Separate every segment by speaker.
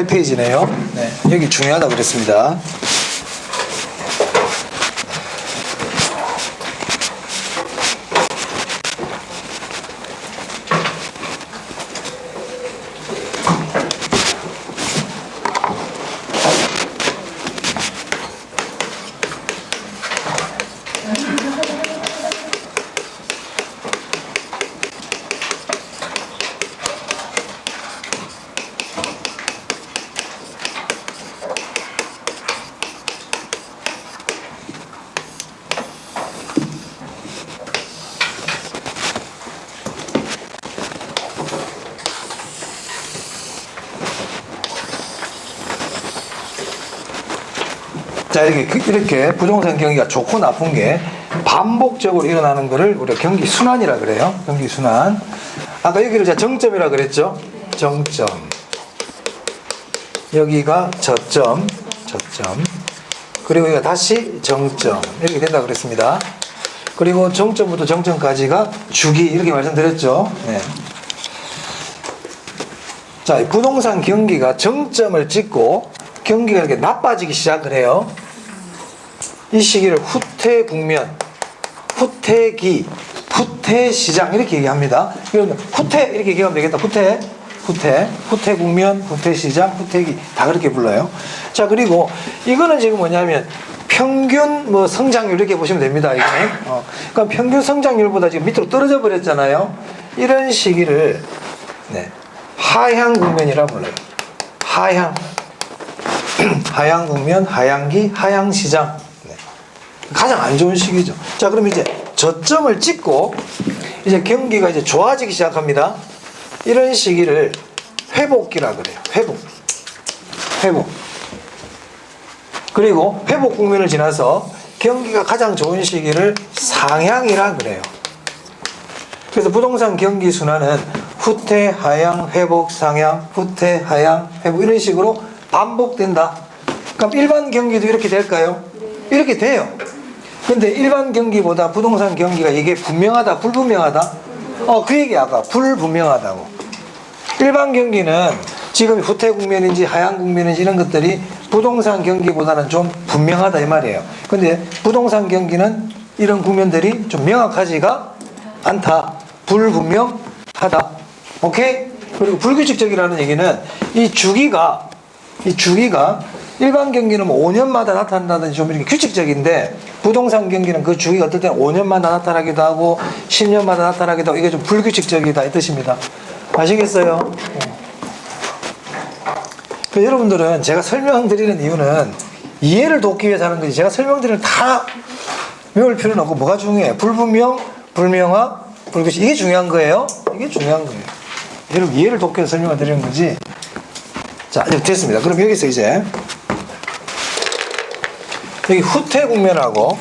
Speaker 1: 8페이지네요. 네, 여기 중요하다고 그랬습니다. 자, 이렇게 부동산 경기가 좋고 나쁜 게 반복적으로 일어나는 것을 우리가 경기 순환이라 그래요. 경기 순환. 아까 여기를 제가 정점이라 그랬죠? 정점. 여기가 저점. 그리고 여기가 다시 정점. 이렇게 된다고 그랬습니다. 그리고 정점부터 정점까지가 주기. 이렇게 말씀드렸죠? 네. 자, 부동산 경기가 정점을 찍고 경기가 이렇게 나빠지기 시작을 해요. 이 시기를 후퇴 국면, 후퇴기, 후퇴시장 이렇게 얘기합니다. 그러면 후퇴 이렇게 얘기하면 되겠다. 후퇴 국면, 후퇴시장, 후퇴기 다 그렇게 불러요. 자, 그리고 이거는 지금 뭐냐면 평균 성장률 이렇게 보시면 됩니다. 이거는. 그러니까 평균 성장률보다 지금 밑으로 떨어져 버렸잖아요. 이런 시기를 네, 하향 국면이라 불러요. 하향 국면, 하향기, 하향 시장. 네. 가장 안 좋은 시기죠. 자, 그럼 이제 저점을 찍고 이제 경기가 이제 좋아지기 시작합니다. 이런 시기를 회복기라 그래요. 회복. 그리고 회복 국면을 지나서 경기가 가장 좋은 시기를 상향이라 그래요. 그래서 부동산 경기 순환은 후퇴, 하향, 회복, 상향, 후퇴, 하향, 회복 이런 식으로 반복된다. 그럼 일반 경기도 이렇게 될까요? 이렇게 돼요. 근데 일반 경기보다 부동산 경기가 이게 분명하다, 불분명하다? 그 얘기 아까 불분명하다고. 일반 경기는 지금 후퇴 국면인지 하향 국면인지 이런 것들이 부동산 경기보다는 좀 분명하다 이 말이에요. 근데 부동산 경기는 이런 국면들이 좀 명확하지가 않다. 불분명하다. 오케이? 그리고 불규칙적이라는 얘기는 이 주기가 일반 경기는 5년마다 나타난다든지 좀 이렇게 규칙적인데 부동산 경기는 그 주기가 어떨 때는 5년마다 나타나기도 하고 10년마다 나타나기도 하고 이게 좀 불규칙적이다 이 뜻입니다. 아시겠어요? 여러분들은 제가 설명드리는 이유는 이해를 돕기 위해서 하는 거지 제가 설명드리는 다 외울 필요는 없고 뭐가 중요해? 불분명, 불명화, 불규칙 이게 중요한 거예요. 이게 중요한 거예요. 여러분 이해를 돕기 위해서 설명을 드리는 거지. 자, 이제 됐습니다. 그럼 여기서 이제 여기 후퇴 국면하고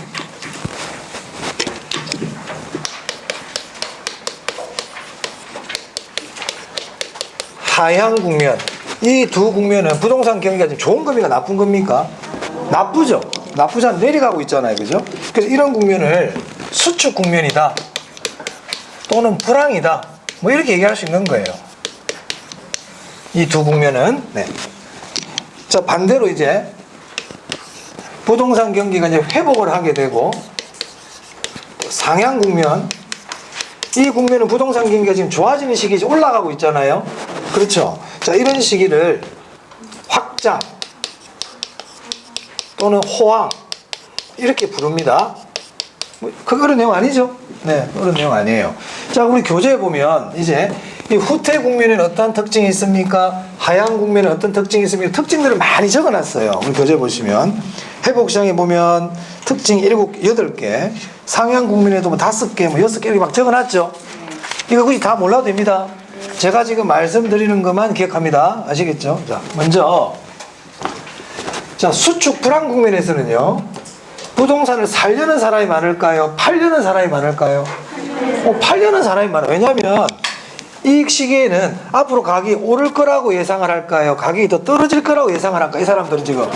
Speaker 1: 하향 국면 이 두 국면은 부동산 경기가 좀 좋은 겁니까? 나쁜 겁니까? 나쁘죠. 나쁘잖아. 내려가고 있잖아요. 그죠? 그래서 이런 국면을 수축 국면이다. 또는 불황이다. 뭐 이렇게 얘기할 수 있는 거예요. 이 두 국면은. 네. 자, 반대로 이제 부동산 경기가 이제 회복을 하게 되고 상향 국면 이 국면은 부동산 경기가 지금 좋아지는 시기에 올라가고 있잖아요. 그렇죠. 자, 이런 시기를 확장 또는 호황 이렇게 부릅니다. 그런 내용 아니죠? 네, 그런 내용 아니에요. 자, 우리 교재에 보면 이제 이 후퇴 국면에는 어떤 특징이 있습니까? 하향 국면에는 어떤 특징이 있습니까? 특징들을 많이 적어놨어요. 우리 교재 보시면 회복시장에 보면 특징 8개 상향 국면에도 뭐 5개, 뭐 6개 이렇게 막 적어놨죠. 이거 굳이 다 몰라도 됩니다. 제가 지금 말씀드리는 것만 기억합니다. 아시겠죠? 자, 먼저 자, 수축 불황 국면에서는요 부동산을 살려는 사람이 많을까요? 팔려는 사람이 많을까요? 팔려는 사람이 많아요. 왜냐하면 이 시기에는 앞으로 가격이 오를 거라고 예상을 할까요? 가격이 더 떨어질 거라고 예상을 할까요? 이 사람들은 지금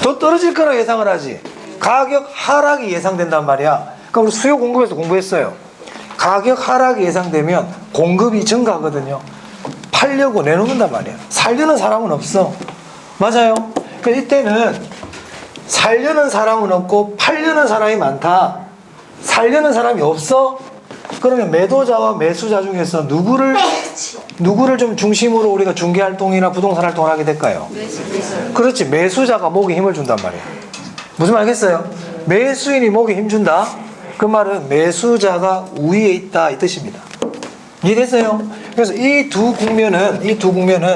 Speaker 1: 더 떨어질 거라고 예상을 하지 가격 하락이 예상된단 말이야. 그럼 우리 수요 공급에서 공부했어요. 가격 하락이 예상되면 공급이 증가하거든요. 팔려고 내놓는단 말이야. 살려는 사람은 없어. 맞아요. 그러니까 이때는 살려는 사람은 없고 팔려는 사람이 많다. 살려는 사람이 없어? 그러면 매도자와 매수자 중에서 누구를 좀 중심으로 우리가 중개활동이나 부동산 활동을 하게 될까요? 그렇지. 매수자가 목에 힘을 준단 말이에요. 무슨 말 알겠어요? 매수인이 목에 힘 준다? 그 말은 매수자가 우위에 있다 이 뜻입니다. 이해됐어요? 그래서 이 두 국면은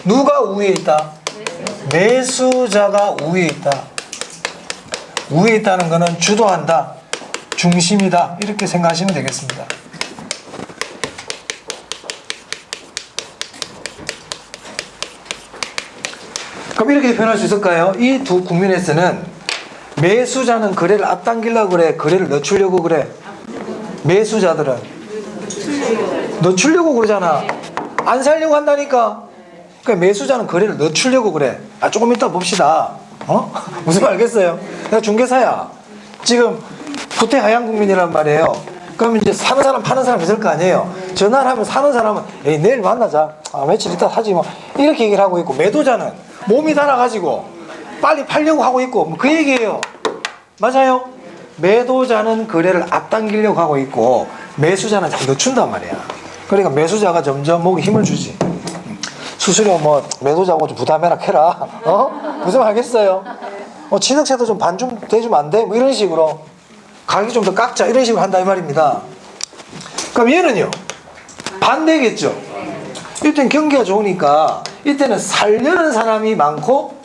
Speaker 1: 누가 우위에 있다? 매수자가 우위에 있다. 우위에 있다는 것은 주도한다. 중심이다. 이렇게 생각하시면 되겠습니다. 그럼 이렇게 표현할 수 있을까요? 이 두 국면에서는 매수자는 거래를 앞당기려고 그래? 거래를 늦추려고 그래? 매수자들은 늦추려고 그러잖아. 안 살려고 한다니까. 그러니까 매수자는 거래를 늦추려고 그래. 조금 이따 봅시다. 무슨 말 알겠어요? 내가 중개사야. 지금 후퇴하향국민이란 말이에요. 그럼 이제 사는 사람 파는 사람 있을 거 아니에요. 전화를 하면 사는 사람은 에이 내일 만나자. 며칠 있다 하지 뭐. 이렇게 얘기를 하고 있고, 매도자는 몸이 달아가지고 빨리 팔려고 하고 있고 뭐 그 얘기예요. 맞아요? 매도자는 거래를 앞당기려고 하고 있고 매수자는 자꾸 늦춘단 말이야. 그러니까 매수자가 점점 목에 힘을 주지. 수수료 뭐 매도자하고 좀 부담해라 캐라. 무슨 말 하겠어요? 취득세도 좀 반 좀 대주면 안 돼? 뭐 이런 식으로 가격이 좀 더 깎자 이런 식으로 한다 이 말입니다. 그럼 얘는요? 반대겠죠. 이때는 경기가 좋으니까 이때는 살려는 사람이 많고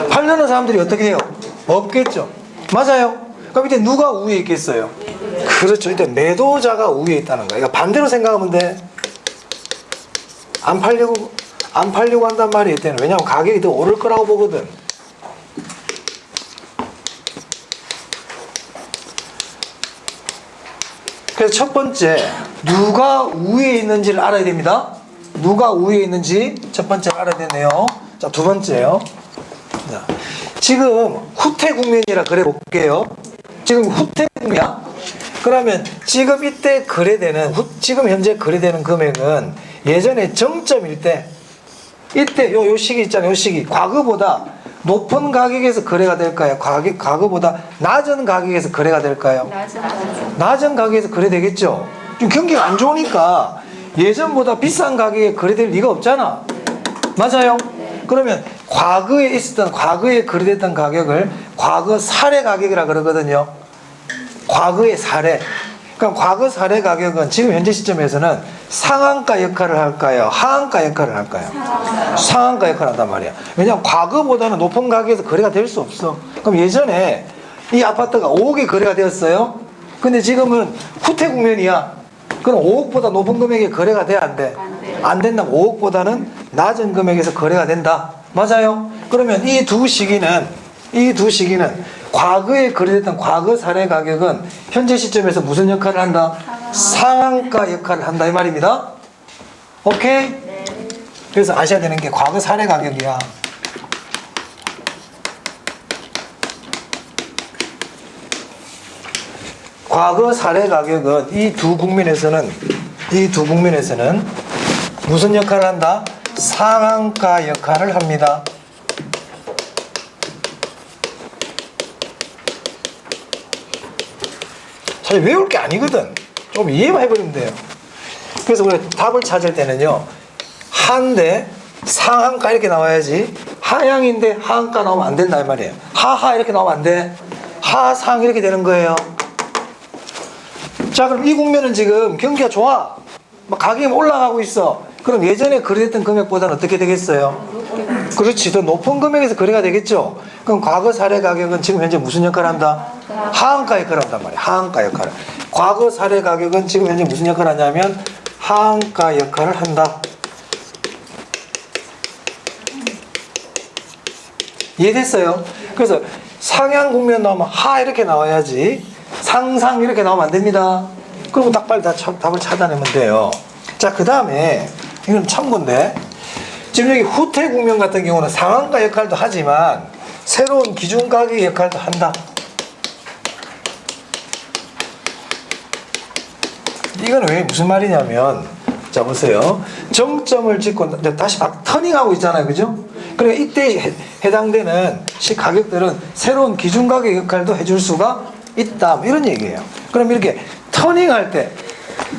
Speaker 1: 팔려는 사람들이 어떻게 해요? 없겠죠. 맞아요? 그럼 이때 누가 우위에 있겠어요? 그렇죠. 이때 매도자가 우위에 있다는 거야. 그러니까 반대로 생각하면 돼. 안 팔려고 한단 말이에요. 이때는. 왜냐하면 가격이 더 오를 거라고 보거든. 그래서 첫 번째, 누가 우위에 있는지를 알아야 됩니다. 누가 우위에 있는지 첫 번째 알아야 되네요. 자, 두 번째요. 자, 지금 후퇴 국면이라 그래 볼게요. 지금 후퇴 국면이야? 그러면 지금 이때 거래되는, 지금 현재 거래되는 금액은 예전에 정점일 때, 이때 요 시기 있잖아요. 요 시기. 과거보다 높은 가격에서 거래가 될까요? 과거보다 낮은 가격에서 거래가 될까요? 낮은 가격에서 거래되겠죠. 좀 경기가 안 좋으니까 예전보다 비싼 가격에 거래될 리가 없잖아. 맞아요? 그러면 과거에 거래됐던 가격을 과거 사례 가격이라 그러거든요. 과거의 사례. 그럼 과거 사례 가격은 지금 현재 시점에서는 상한가 역할을 할까요? 하한가 역할을 할까요? 상한가 역할을 한단 말이야. 왜냐하면 과거보다는 높은 가격에서 거래가 될 수 없어. 그럼 예전에 이 아파트가 5억에 거래가 되었어요. 근데 지금은 후퇴 국면이야. 그럼 5억보다 높은 금액에 거래가 돼? 안 돼? 안 된다면 5억보다는 낮은 금액에서 거래가 된다. 맞아요? 그러면 이 두 시기는 과거에 거래됐던 과거 사례 가격은 현재 시점에서 무슨 역할을 한다? 상한가 역할을 한다 이 말입니다. 오케이? 그래서 아셔야 되는 게 과거 사례 가격이야. 과거 사례 가격은 이 두 국면에서는 무슨 역할을 한다? 상한가 역할을 합니다. 사실 외울 게 아니거든. 좀 이해만 해버리면 돼요. 그래서 우리가 답을 찾을 때는요, 하인데 상한가 이렇게 나와야지, 하향인데 하한가 나오면 안 된다 이 말이에요. 하하 이렇게 나오면 안 돼. 하상 이렇게 되는 거예요. 자, 그럼 이 국면은 지금 경기가 좋아. 막 가격이 올라가고 있어. 그럼 예전에 거래됐던 금액보다는 어떻게 되겠어요? 그렇지. 더 높은 금액에서 거래가 되겠죠. 그럼 과거 사례 가격은 지금 현재 무슨 역할을 한다? 하한가 역할을 한단 말이야. 하한가 역할을. 과거 사례 가격은 지금 현재 무슨 역할을 하냐면 하한가 역할을 한다. 이해됐어요? 그래서 상향 국면 나오면 하 이렇게 나와야지 상상 이렇게 나오면 안 됩니다. 그리고 딱 빨리 답을 찾아내면 돼요. 자, 그 다음에 이건 참고인데, 지금 여기 후퇴 국면 같은 경우는 상한가 역할도 하지만 새로운 기준 가격의 역할도 한다. 이건 왜 무슨 말이냐면, 자 보세요. 정점을 찍고 다시 막 터닝하고 있잖아요, 그죠? 그래 이때 해당되는 가격들은 새로운 기준 가격 역할도 해줄 수가 있다. 뭐 이런 얘기예요. 그럼 이렇게 터닝할 때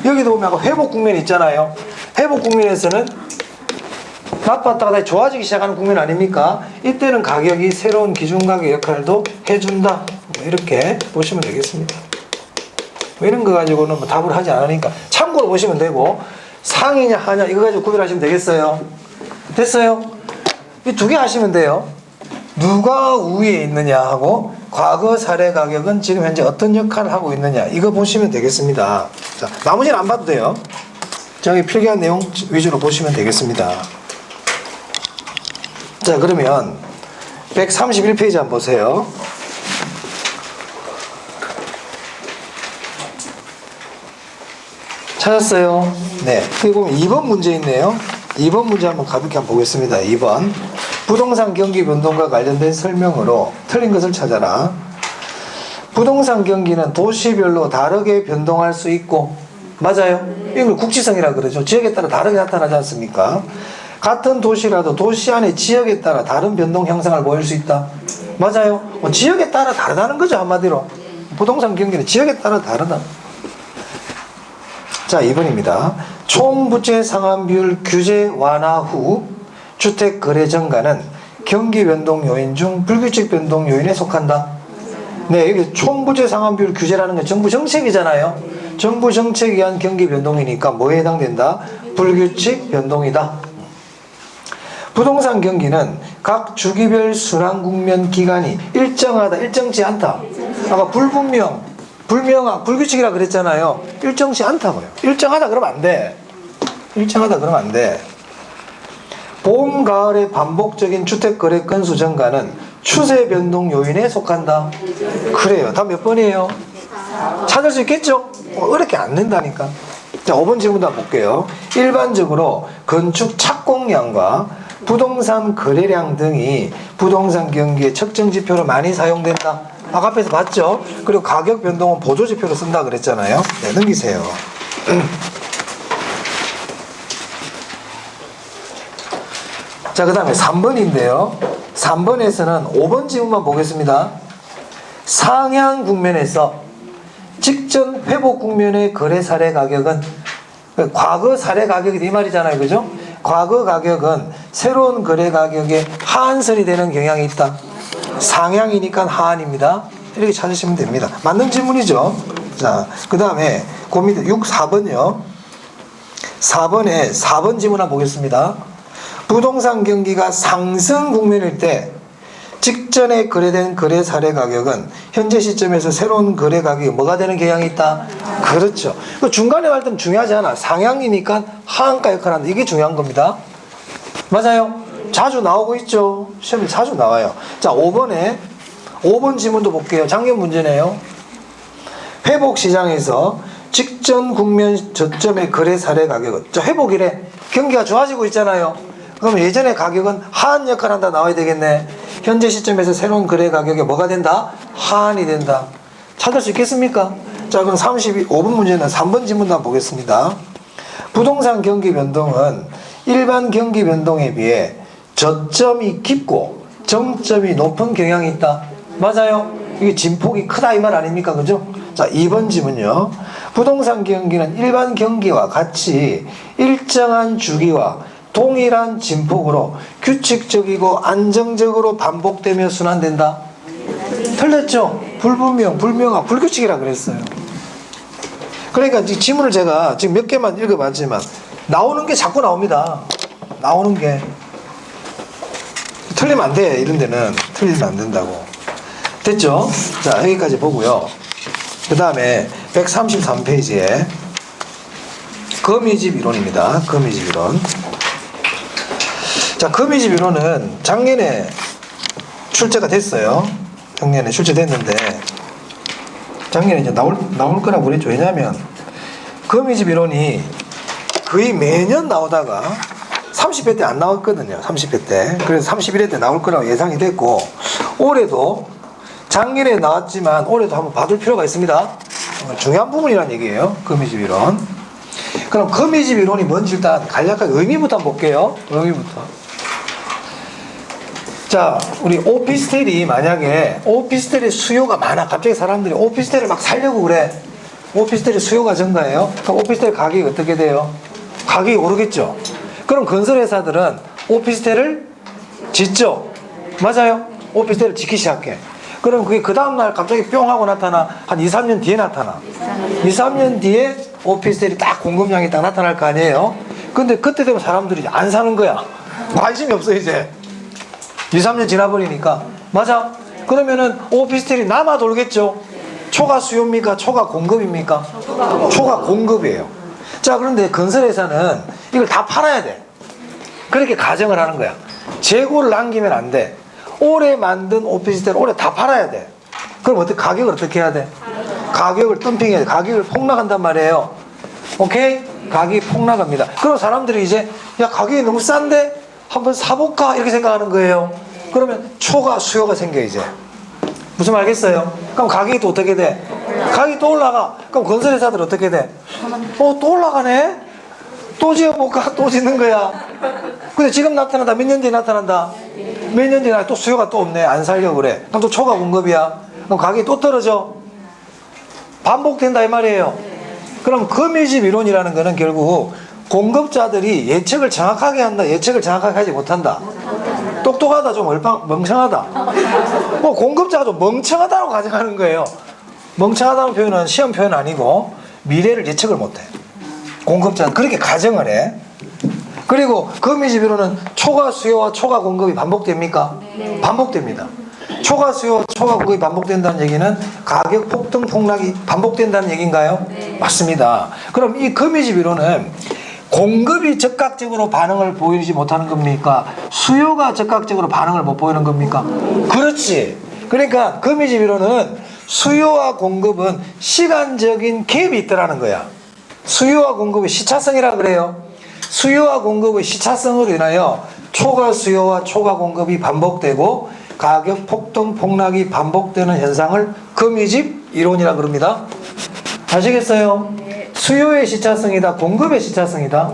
Speaker 1: 여기도 보면 아까 회복 국면 있잖아요. 회복 국면에서는 나빴다가 다시 좋아지기 시작하는 국면 아닙니까? 이때는 가격이 새로운 기준 가격 역할도 해준다. 뭐 이렇게 보시면 되겠습니다. 뭐 이런 거 가지고는 뭐 답을 하지 않으니까 참고로 보시면 되고, 상이냐 하냐 이거 가지고 구별하시면 되겠어요. 됐어요? 이 두 개 하시면 돼요. 누가 우위에 있느냐 하고 과거 사례 가격은 지금 현재 어떤 역할을 하고 있느냐, 이거 보시면 되겠습니다. 자, 나머지는 안 봐도 돼요. 저기 필기한 내용 위주로 보시면 되겠습니다. 자, 그러면 131페이지 한번 보세요. 찾았어요? 네. 여기 보면 2번 문제 있네요. 2번 문제 한번 가볍게 한번 보겠습니다. 2번. 부동산 경기 변동과 관련된 설명으로 틀린 것을 찾아라. 부동산 경기는 도시별로 다르게 변동할 수 있고, 맞아요? 이걸 국지성이라 그러죠. 지역에 따라 다르게 나타나지 않습니까? 같은 도시라도 도시 안의 지역에 따라 다른 변동 형상을 보일 수 있다. 맞아요? 지역에 따라 다르다는 거죠, 한마디로. 부동산 경기는 지역에 따라 다르다. 자, 2번입니다. 총 부채 상환 비율 규제 완화 후 주택 거래 증가는 경기 변동 요인 중 불규칙 변동 요인에 속한다. 네, 여기 총 부채 상환 비율 규제라는 건 정부 정책이잖아요. 정부 정책에 의한 경기 변동이니까 뭐에 해당된다? 불규칙 변동이다. 부동산 경기는 각 주기별 순환 국면 기간이 일정하다, 일정치 않다. 아까 불명확, 불규칙이라 그랬잖아요. 일정치 않다고요. 일정하다 그러면 안 돼. 일정하다 그러면 안 돼. 봄, 가을의 반복적인 주택 거래 건수 증가는 추세 변동 요인에 속한다. 그래요. 답 몇 번이에요? 찾을 수 있겠죠? 어렵게 안 낸다니까. 자, 5번 질문도 한번 볼게요. 일반적으로 건축 착공량과 부동산 거래량 등이 부동산 경기의 측정 지표로 많이 사용된다. 아까 앞에서 봤죠? 그리고 가격 변동은 보조 지표로 쓴다 그랬잖아요. 네, 넘기세요. 자, 그 다음에 3번인데요. 3번에서는 5번 지문만 보겠습니다. 상향 국면에서 직전 회복 국면의 거래 사례 가격은, 과거 사례 가격이 이 말이잖아요. 그죠? 과거 가격은 새로운 거래 가격에 하한선이 되는 경향이 있다. 상향이니까 하한입니다. 이렇게 찾으시면 됩니다. 맞는 질문이죠. 자, 그 다음에 그 밑에 4번이요. 4번에 4번 질문 한번 보겠습니다. 부동산 경기가 상승 국면일 때 직전에 거래된 거래 사례 가격은 현재 시점에서 새로운 거래 가격이 뭐가 되는 경향이 있다? 그렇죠. 그 중간에 할 때는 중요하지 않아. 상향이니까 하한가 역할을 한다. 이게 중요한 겁니다. 맞아요? 자주 나오고 있죠. 시험에 자주 나와요. 자, 5번 지문도 볼게요. 작년 문제네요. 회복 시장에서 직전 국면 저점의 거래 사례 가격은, 저 회복이래. 경기가 좋아지고 있잖아요. 그럼 예전의 가격은 하한 역할을 한다 나와야 되겠네. 현재 시점에서 새로운 거래 가격이 뭐가 된다? 하한이 된다. 찾을 수 있겠습니까? 자, 그럼 5번 문제는 3번 지문도 한번 보겠습니다. 부동산 경기 변동은 일반 경기 변동에 비해 저점이 깊고 정점이 높은 경향이 있다. 맞아요? 이게 진폭이 크다 이 말 아닙니까? 그죠? 자, 2번 지문요. 부동산 경기는 일반 경기와 같이 일정한 주기와 동일한 진폭으로 규칙적이고 안정적으로 반복되며 순환된다. 틀렸죠? 불명확, 불규칙이라 그랬어요. 그러니까 이 지문을 제가 지금 몇 개만 읽어봤지만 나오는 게 자꾸 나옵니다. 나오는 게. 틀리면 안 돼. 이런 데는 틀리면 안 된다고. 됐죠? 자, 여기까지 보고요. 그 다음에 133페이지에 거미집 이론입니다. 거미집 이론. 자, 거미집 이론은 작년에 출제가 됐어요. 작년에 출제됐는데 작년에 이제 나올 거라고 그랬죠. 왜냐하면 거미집 이론이 거의 매년 나오다가 30회 때 안 나왔거든요. 30회 때. 그래서 31회 때 나올 거라고 예상이 됐고, 올해도 작년에 나왔지만 올해도 한번 봐둘 필요가 있습니다. 중요한 부분이란 얘기예요. 거미집 이론. 그럼 거미집 이론이 뭔지 일단 간략하게 의미부터 한번 볼게요. 의미부터. 자, 우리 오피스텔이 만약에 오피스텔의 수요가 많아. 갑자기 사람들이 오피스텔을 막 살려고 그래. 오피스텔의 수요가 증가해요. 그럼 오피스텔 가격이 어떻게 돼요? 가격이 오르겠죠. 그럼 건설회사들은 오피스텔을 짓죠. 맞아요. 오피스텔을 짓기 시작해. 그럼 그게 그 다음날 갑자기 뿅 하고 나타나. 한 2, 3년 뒤에 나타나. 2, 3년 뒤에 오피스텔이 딱 공급량이 딱 나타날 거 아니에요. 근데 그때 되면 사람들이 안 사는 거야. 관심이 없어 이제. 2, 3년 지나버리니까. 맞아? 그러면은 오피스텔이 남아 돌겠죠. 초과 수요입니까? 초과 공급입니까? 초과 공급이에요. 자, 그런데 건설회사는 이걸 다 팔아야 돼. 그렇게 가정을 하는 거야. 재고를 남기면 안 돼. 올해 만든 오피스텔 올해 다 팔아야 돼. 그럼 가격을 어떻게 해야 돼? 가격을 덤핑해야 돼. 가격을 폭락한단 말이에요. 오케이? 가격이 폭락합니다. 그럼 사람들이 이제 야, 가격이 너무 싼데 한번 사볼까? 이렇게 생각하는 거예요. 그러면 초과 수요가 생겨 이제. 무슨 말 알겠어요? 그럼 가격이 또 어떻게 돼? 가격이 또 올라가. 그럼 건설회사들 어떻게 돼? 또 올라가네? 또 지어볼까? 또 짓는 거야. 근데 지금 나타난다. 몇 년 뒤에 나타난다. 몇 년 뒤에 또 수요가 또 없네. 안 살려고 그래. 그럼 또 초과 공급이야. 그럼 가격이 또 떨어져. 반복된다 이 말이에요. 그럼 거미집 이론이라는 거는 결국 공급자들이 예측을 정확하게 한다. 예측을 정확하게 하지 못한다. 똑똑하다. 좀 멍청하다. 공급자가 좀 멍청하다고 가정하는 거예요. 멍청하다는 표현은 시험 표현 아니고 미래를 예측을 못해. 공급자는 그렇게 가정을 해. 그리고 거미집 이론은 초과 수요와 초과 공급이 반복됩니까? 네. 반복됩니다. 초과 수요와 초과 공급이 반복된다는 얘기는 가격 폭등 폭락이 반복된다는 얘기인가요? 네. 맞습니다. 그럼 이 거미집 이론은 공급이 즉각적으로 반응을 보이지 못하는 겁니까? 수요가 즉각적으로 반응을 못 보이는 겁니까? 그렇지. 그러니까 거미집 이론은 수요와 공급은 시간적인 갭이 있더라는 거야. 수요와 공급의 시차성이라 그래요. 수요와 공급의 시차성으로 인하여 초과 수요와 초과 공급이 반복되고 가격 폭등 폭락이 반복되는 현상을 거미집 이론이라 그럽니다. 아시겠어요? 수요의 시차성이다, 공급의 시차성이다.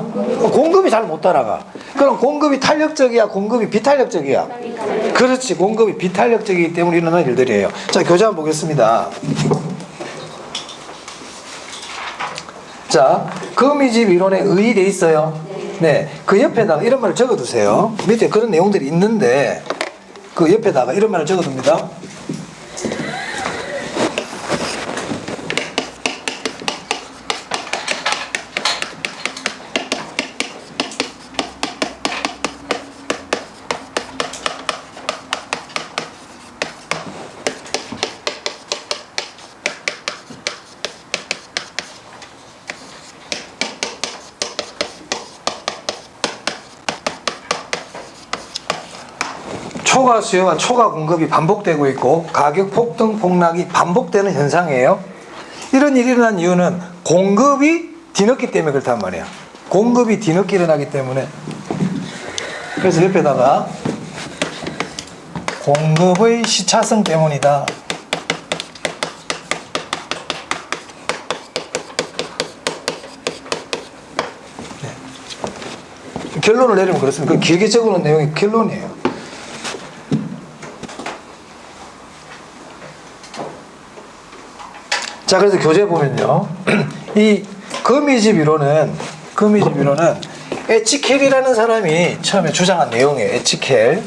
Speaker 1: 공급이 잘 못 따라가. 그럼 공급이 탄력적이야, 공급이 비탄력적이야? 그렇지, 공급이 비탄력적이기 때문에 일어나는 일들이에요. 자, 교재 한번 보겠습니다. 자, 거미집 이론에 의의돼 있어요. 네, 그 옆에다가 이런 말을 적어두세요. 밑에 그런 내용들이 있는데 그 옆에다가 이런 말을 적어둡니다. 초과 수요와 초과 공급이 반복되고 있고 가격 폭등 폭락이 반복되는 현상이에요. 이런 일이 일어난 이유는 공급이 뒤늦기 때문에 그렇단 말이야. 공급이 뒤늦게 일어나기 때문에. 그래서 옆에다가 공급의 시차성 때문이다. 네. 결론을 내리면 그렇습니다. 그 길게 적어놓은 내용이 결론이에요. 자, 그래서 교재 보면요. 이 거미집 이론은 에치켈이라는 사람이 처음에 주장한 내용이에요. 에치켈.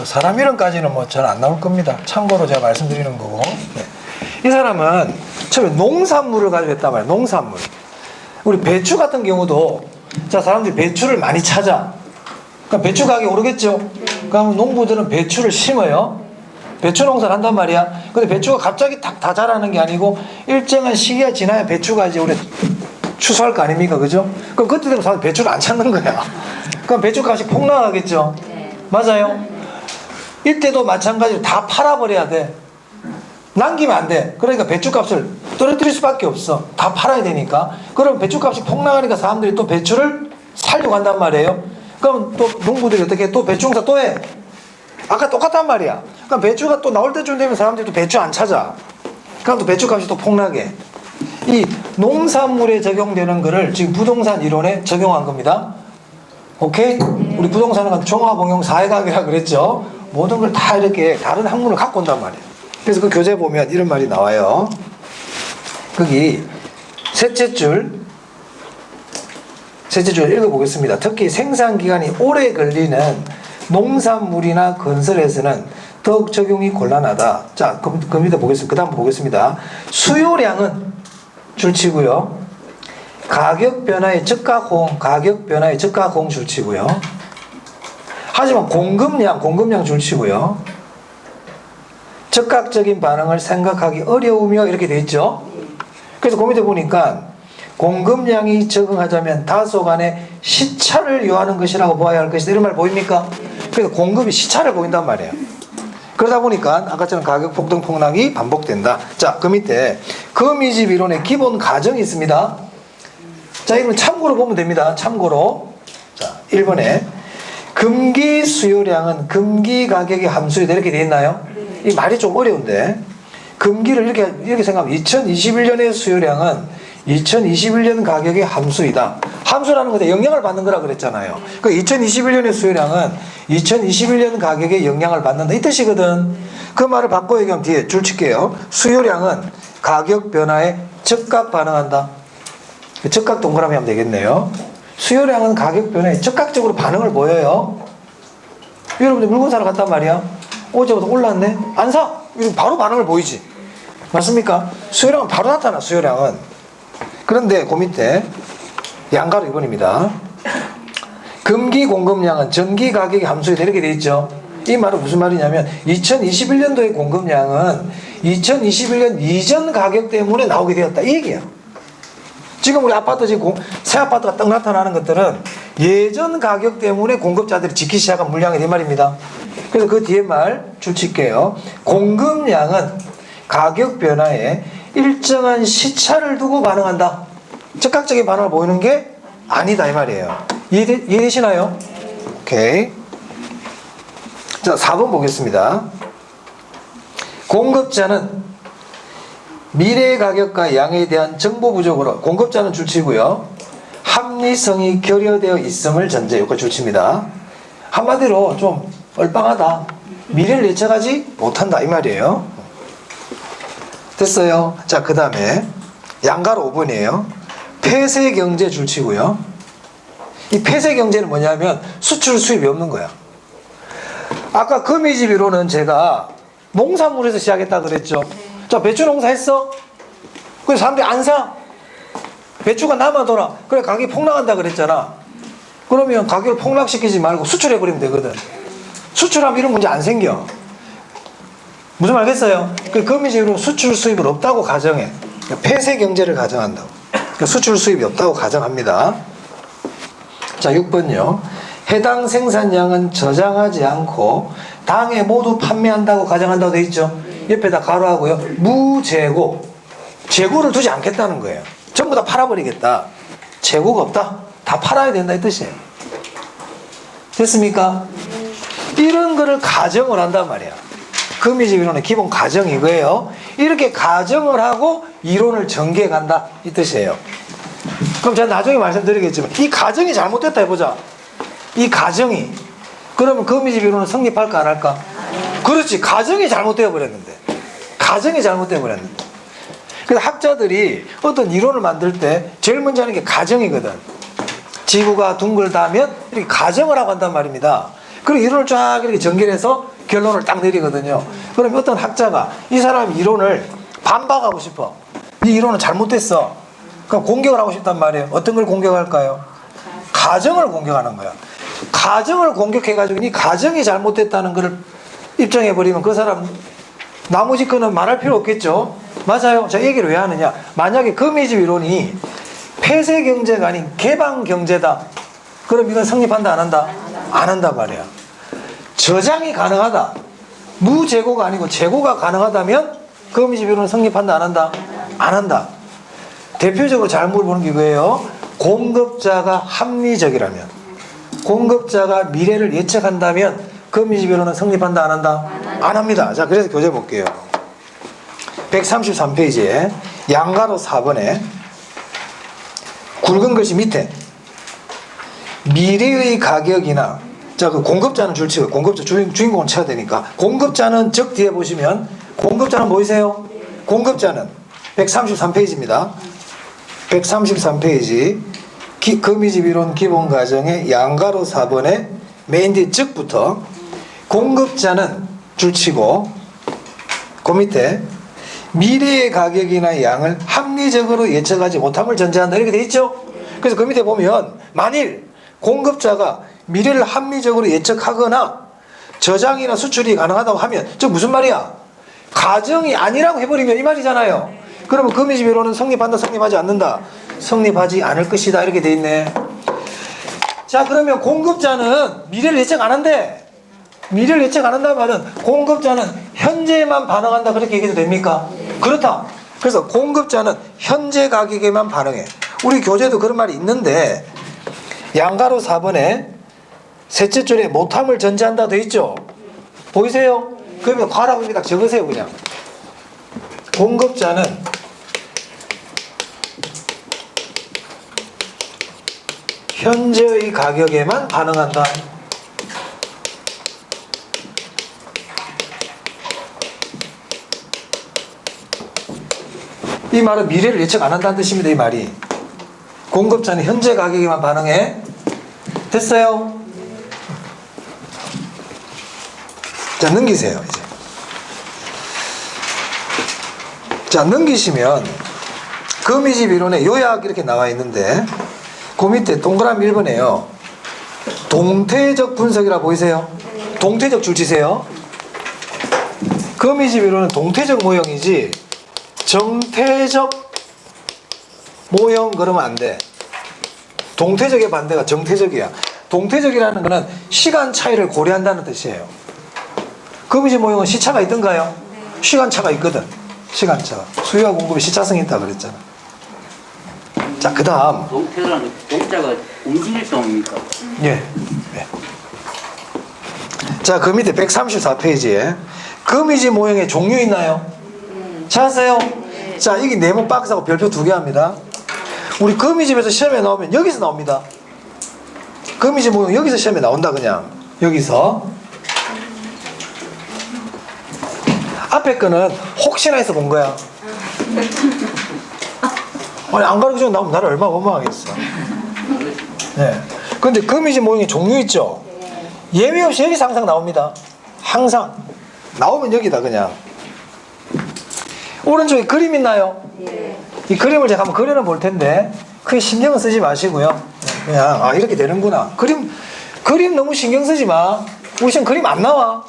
Speaker 1: 사람 이름까지는 잘 안 나올 겁니다. 참고로 제가 말씀드리는 거고. 네. 이 사람은 처음에 농산물을 가지고 했단 말이에요. 농산물. 우리 배추 같은 경우도 자, 사람들이 배추를 많이 찾아. 그럼 배추 가격이 오르겠죠? 그럼 농부들은 배추를 심어요. 배추 농사를 한단 말이야. 근데 배추가 갑자기 다 자라는 게 아니고 일정한 시기가 지나야 배추가 이제 우리 추수할 거 아닙니까? 그죠? 그럼 그때 되면 사람 배추를 안 찾는 거야. 그럼 배추 값이 폭락하겠죠? 맞아요. 이때도 마찬가지로 다 팔아버려야 돼. 남기면 안 돼. 그러니까 배추값을 떨어뜨릴 수밖에 없어. 다 팔아야 되니까. 그럼 배추값이 폭락하니까 사람들이 또 배추를 살려고 한단 말이에요. 그럼 또 농부들이 어떻게 또 배추 농사 또 해. 아까 똑같단 말이야. 그럼 배추가 또 나올 때쯤 되면 사람들이 또 배추 안 찾아. 그럼 또 배출값이 또 폭락해. 이 농산물에 적용되는 거를 지금 부동산 이론에 적용한 겁니다. 오케이? 우리 부동산은 종합응용 사회학이라고 그랬죠. 모든 걸 다 이렇게 다른 학문을 갖고 온단 말이에요. 그래서 그 교재 보면 이런 말이 나와요. 거기 셋째 줄 읽어보겠습니다. 특히 생산기간이 오래 걸리는 농산물이나 건설에서는 더욱 적용이 곤란하다. 자, 그 밑에 보겠습니다. 그 다음 보겠습니다. 수요량은 줄치고요. 가격 변화의 즉각 호응 줄치고요. 하지만 공급량 줄치고요. 즉각적인 반응을 생각하기 어려우며 이렇게 돼 있죠. 그래서 그 밑에 보니까 공급량이 적응하자면 다소간의 시차를 요하는 것이라고 보아야 할 것이다. 이런 말 보입니까? 그래서 공급이 시차를 보인단 말이에요. 그러다 보니까 아까처럼 가격 폭등 폭락이 반복된다. 자, 그 밑에 거미집 이론의 기본 가정이 있습니다. 자, 이건 참고로 보면 됩니다. 참고로. 자, 1번에 금기 수요량은 금기 가격의 함수이다. 이렇게 돼 있나요? 이 말이 좀 어려운데 금기를 이렇게 생각하면 2021년의 수요량은 2021년 가격의 함수이다. 함수라는 것에 영향을 받는 거라 그랬잖아요. 그 2021년의 수요량은 2021년 가격에 영향을 받는다. 이 뜻이거든. 그 말을 바꿔 얘기하면 뒤에 줄 칠게요. 수요량은 가격 변화에 즉각 반응한다. 즉각 동그라미 하면 되겠네요. 수요량은 가격 변화에 즉각적으로 반응을 보여요. 여러분들 물건 사러 갔단 말이야. 어제보다 올랐네? 안 사? 바로 반응을 보이지. 맞습니까? 수요량은 바로 나타나. 수요량은. 그런데 그 밑에 양가로 2번입니다. 금기 공급량은 전기 가격의 함수이다. 이렇게 돼 있죠. 이 말은 무슨 말이냐면 2021년도의 공급량은 2021년 이전 가격 때문에 나오게 되었다. 이 얘기야. 지금 우리 아파트 지금 새 아파트가 딱 나타나는 것들은 예전 가격 때문에 공급자들이 짓기 시작한 물량이 이 말입니다. 그래서 그 뒤에 말 줄칠게요. 공급량은 가격 변화에 일정한 시차를 두고 반응한다. 즉각적인 반응을 보이는 게 아니다 이 말이에요. 이해되시나요? 오케이. 자, 4번 보겠습니다. 공급자는 미래 가격과 양에 대한 정보 부족으로 공급자는 줄치고요. 합리성이 결여되어 있음을 전제 요거 줄칩니다. 한마디로 좀 얼빵하다. 미래를 예측하지 못한다 이 말이에요. 됐어요. 자, 그 다음에 양가로 5번이에요. 폐쇄 경제 줄치고요. 이 폐쇄 경제는 뭐냐면 수출 수입이 없는 거야. 아까 거미집 이론은 제가 농산물에서 시작했다 그랬죠. 자, 배추 농사 했어? 그래서 사람들이 안 사? 배추가 남아돌아. 그래, 가격이 폭락한다 그랬잖아. 그러면 가격을 폭락시키지 말고 수출해버리면 되거든. 수출하면 이런 문제 안 생겨. 무슨 말 알겠어요? 그 거미집으로 수출 수입은 없다고 가정해. 폐쇄 경제를 가정한다고. 수출 수입이 없다고 가정합니다. 자, 6번요. 해당 생산량은 저장하지 않고 당에 모두 판매한다고 가정한다고 돼 있죠. 옆에다 가로하고요. 무재고. 재고를 두지 않겠다는 거예요. 전부 다 팔아버리겠다. 재고가 없다. 다 팔아야 된다 이 뜻이에요. 됐습니까? 이런 거를 가정을 한단 말이야. 거미집 이론의 기본 가정이 이거예요. 이렇게 가정을 하고 이론을 전개해 간다 이 뜻이에요. 그럼 제가 나중에 말씀드리겠지만 이 가정이 잘못됐다 해보자. 이 가정이 그러면 거미집 이론은 성립할까 안 할까? 그렇지. 가정이 잘못되어 버렸는데. 가정이 잘못되어 버렸는데. 그래서 학자들이 어떤 이론을 만들 때 제일 먼저 하는 게 가정이거든. 지구가 둥글다면 이렇게 가정을 하고 한단 말입니다. 그리고 이론을 쫙 이렇게 전개해서 결론을 딱 내리거든요. 그러면 어떤 학자가 이 사람이 이론을 반박하고 싶어. 이 이론은 잘못됐어. 그럼 공격을 하고 싶단 말이에요. 어떤 걸 공격할까요? 가정을 공격하는 거야. 가정을 공격해가지고 이 가정이 잘못됐다는 걸 입증해버리면 그 사람 나머지 거는 말할 필요 없겠죠. 맞아요. 자, 얘기를 왜 하느냐. 만약에 거미집 이론이 폐쇄 경제가 아닌 개방 경제다. 그럼 이건 성립한다 안 한다? 안 한단 말이야. 저장이 가능하다. 무재고가 아니고 재고가 가능하다면 거미집 이론은 성립한다 안 한다? 안 한다. 대표적으로 잘 물어보는 게 이거예요. 공급자가 합리적이라면, 공급자가 미래를 예측한다면 거미집 이론은 성립한다 안 한다? 안 합니다. 자, 그래서 교재 볼게요. 133페이지에 양가로 4번에 굵은 글씨 밑에 미래의 가격이나, 자, 그 공급자는 줄치고, 공급자 주인공은 쳐야 되니까, 공급자는 즉 뒤에 보시면 공급자는 보이세요? 공급자는 133페이지입니다. 133페이지 거미집 이론 기본 과정의 양가로 4번에 맨 뒤 즉부터 공급자는 줄치고 그 밑에 미래의 가격이나 양을 합리적으로 예측하지 못함을 전제한다 이렇게 돼 있죠. 그래서 그 밑에 보면 만일 공급자가 미래를 합리적으로 예측하거나 저장이나 수출이 가능하다고 하면 저 무슨 말이야? 가정이 아니라고 해버리면 이 말이잖아요. 그러면 거미집 이론은 성립한다, 성립하지 않는다? 성립하지 않을 것이다 이렇게 돼 있네. 자, 그러면 공급자는 미래를 예측 안 한대. 미래를 예측 안 한다는 말은 공급자는 현재만 반응한다 그렇게 얘기해도 됩니까? 그렇다. 그래서 공급자는 현재 가격에만 반응해. 우리 교재도 그런 말이 있는데 양가로 4번에 셋째 줄에 못함을 전제한다 돼 있죠. 보이세요? 그러면 과라고 이렇게 딱 적으세요. 그냥 공급자는 현재의 가격에만 반응한다. 이 말은 미래를 예측 안 한다는 뜻입니다. 이 말이. 공급자는 현재 가격에만 반응해. 됐어요? 자, 넘기세요. 이제. 자, 넘기시면 거미집 이론에 요약 이렇게 나와 있는데 그 밑에 동그라미 1번에요. 동태적 분석이라 보이세요? 동태적 줄치세요. 거미집 이론은 동태적 모형이지 정태적 모형 그러면 안 돼. 동태적의 반대가 정태적이야. 동태적이라는 거는 시간 차이를 고려한다는 뜻이에요. 거미집 모형은 시차가 있던가요? 시간차가 있거든. 시간차가. 수요와 공급에 시차성이 있다 그랬잖아. 자, 그 다음.
Speaker 2: 동태라는 동자가 움직일 동입니까?
Speaker 1: 예. 예. 자, 그 밑에 134페이지에 거미집 모형의 종류 있나요? 찾았어요? 자, 이게 네모 박스하고 별표 2개 합니다. 우리 거미집에서 시험에 나오면 여기서 나옵니다. 거미집 모형 여기서 시험에 나온다 그냥. 여기서. 앞에 거는 혹시나 해서 본 거야. 아니, 안 가르쳐주면 나오면 나를 얼마나 원망하겠어. 네. 근데 거미집 모형의 종류 있죠? 예외 없이 여기서 항상 나옵니다. 항상. 나오면 여기다 그냥. 오른쪽에 그림 있나요? 예. 이 그림을 제가 한번 그려는 볼 텐데 크게 신경은 쓰지 마시고요. 그냥 이렇게 되는구나. 그림 너무 신경 쓰지 마. 우리 시험 그림 안 나와.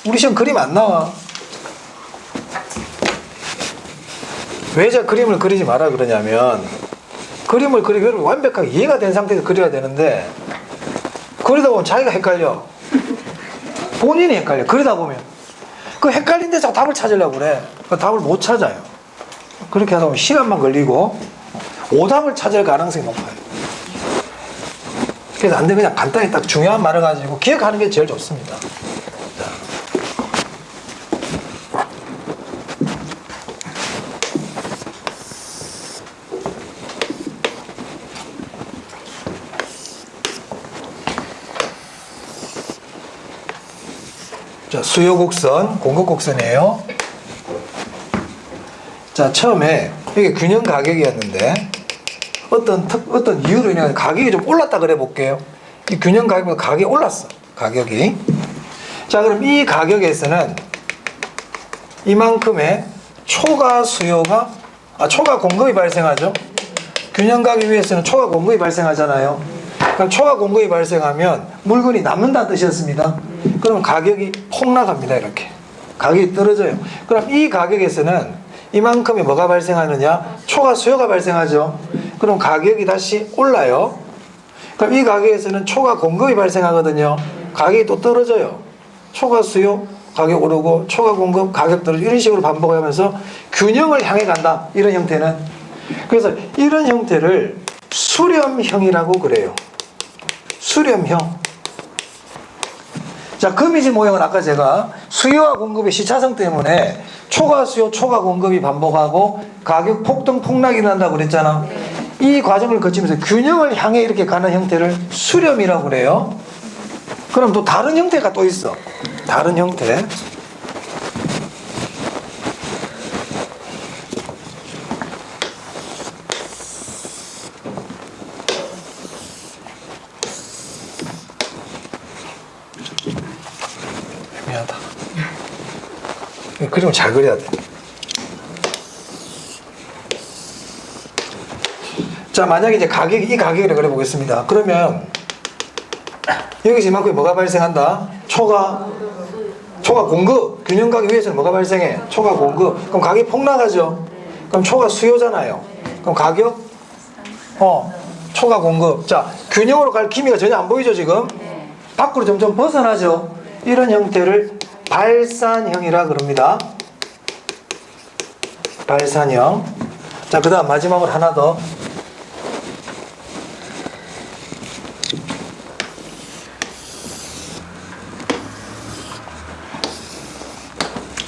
Speaker 1: 우리 시험 그림 안 나와. 왜 제가 그림을 그리지 마라 그러냐면 그림을 그리면 완벽하게 이해가 된 상태에서 그려야 되는데 그리다 보면 자기가 헷갈려. 본인이 헷갈려. 그러다 보면 그 헷갈린 데서 답을 찾으려고 그래. 그 답을 못 찾아요. 그렇게 하다 보면 시간만 걸리고 오답을 찾을 가능성이 높아요. 그래서 안 돼. 그냥 간단히 딱 중요한 말을 가지고 기억하는 게 제일 좋습니다. 자, 수요 곡선, 공급 곡선이에요. 자, 처음에 이게 균형 가격이었는데 어떤 이유로 인해 가격이 좀 올랐다 그래 볼게요. 이 균형 가격보다 가격이 올랐어. 가격이. 자, 그럼 이 가격에서는 이만큼의 초과 공급이 발생하죠. 균형 가격 위에서는 초과 공급이 발생하잖아요. 그럼 초과 공급이 발생하면 물건이 남는다는 뜻이었습니다. 그러면 가격이 폭락합니다. 이렇게 가격이 떨어져요. 그럼 이 가격에서는 이만큼의 뭐가 발생하느냐? 초과 수요가 발생하죠. 그럼 가격이 다시 올라요. 그럼 이 가격에서는 초과 공급이 발생하거든요. 가격이 또 떨어져요. 초과 수요 가격 오르고 초과 공급 가격 떨어지고 이런 식으로 반복하면서 균형을 향해 간다. 이런 형태는. 그래서 이런 형태를 수렴형이라고 그래요. 수렴형. 자, 거미집 모형은 아까 제가 수요와 공급의 시차성 때문에 초과 수요, 초과 공급이 반복하고 가격 폭등 폭락이 난다고 그랬잖아. 이 과정을 거치면서 균형을 향해 이렇게 가는 형태를 수렴이라고 그래요. 그럼 또 다른 형태가 또 있어. 다른 형태. 애매하다. 그림을 잘 그려야 돼. 자, 만약에 이제 이 가격을 그려보겠습니다. 그러면 여기서 이만큼이 뭐가 발생한다? 초과 공급. 균형 가격 위에서는 뭐가 발생해? 초과 공급. 그럼 가격이 폭락하죠. 그럼 초과 수요잖아요. 그럼 가격? 초과 공급. 자, 균형으로 갈 기미가 전혀 안 보이죠, 지금? 밖으로 점점 벗어나죠. 이런 형태를 발산형이라 그럽니다. 발산형. 자, 그 다음 마지막으로 하나 더.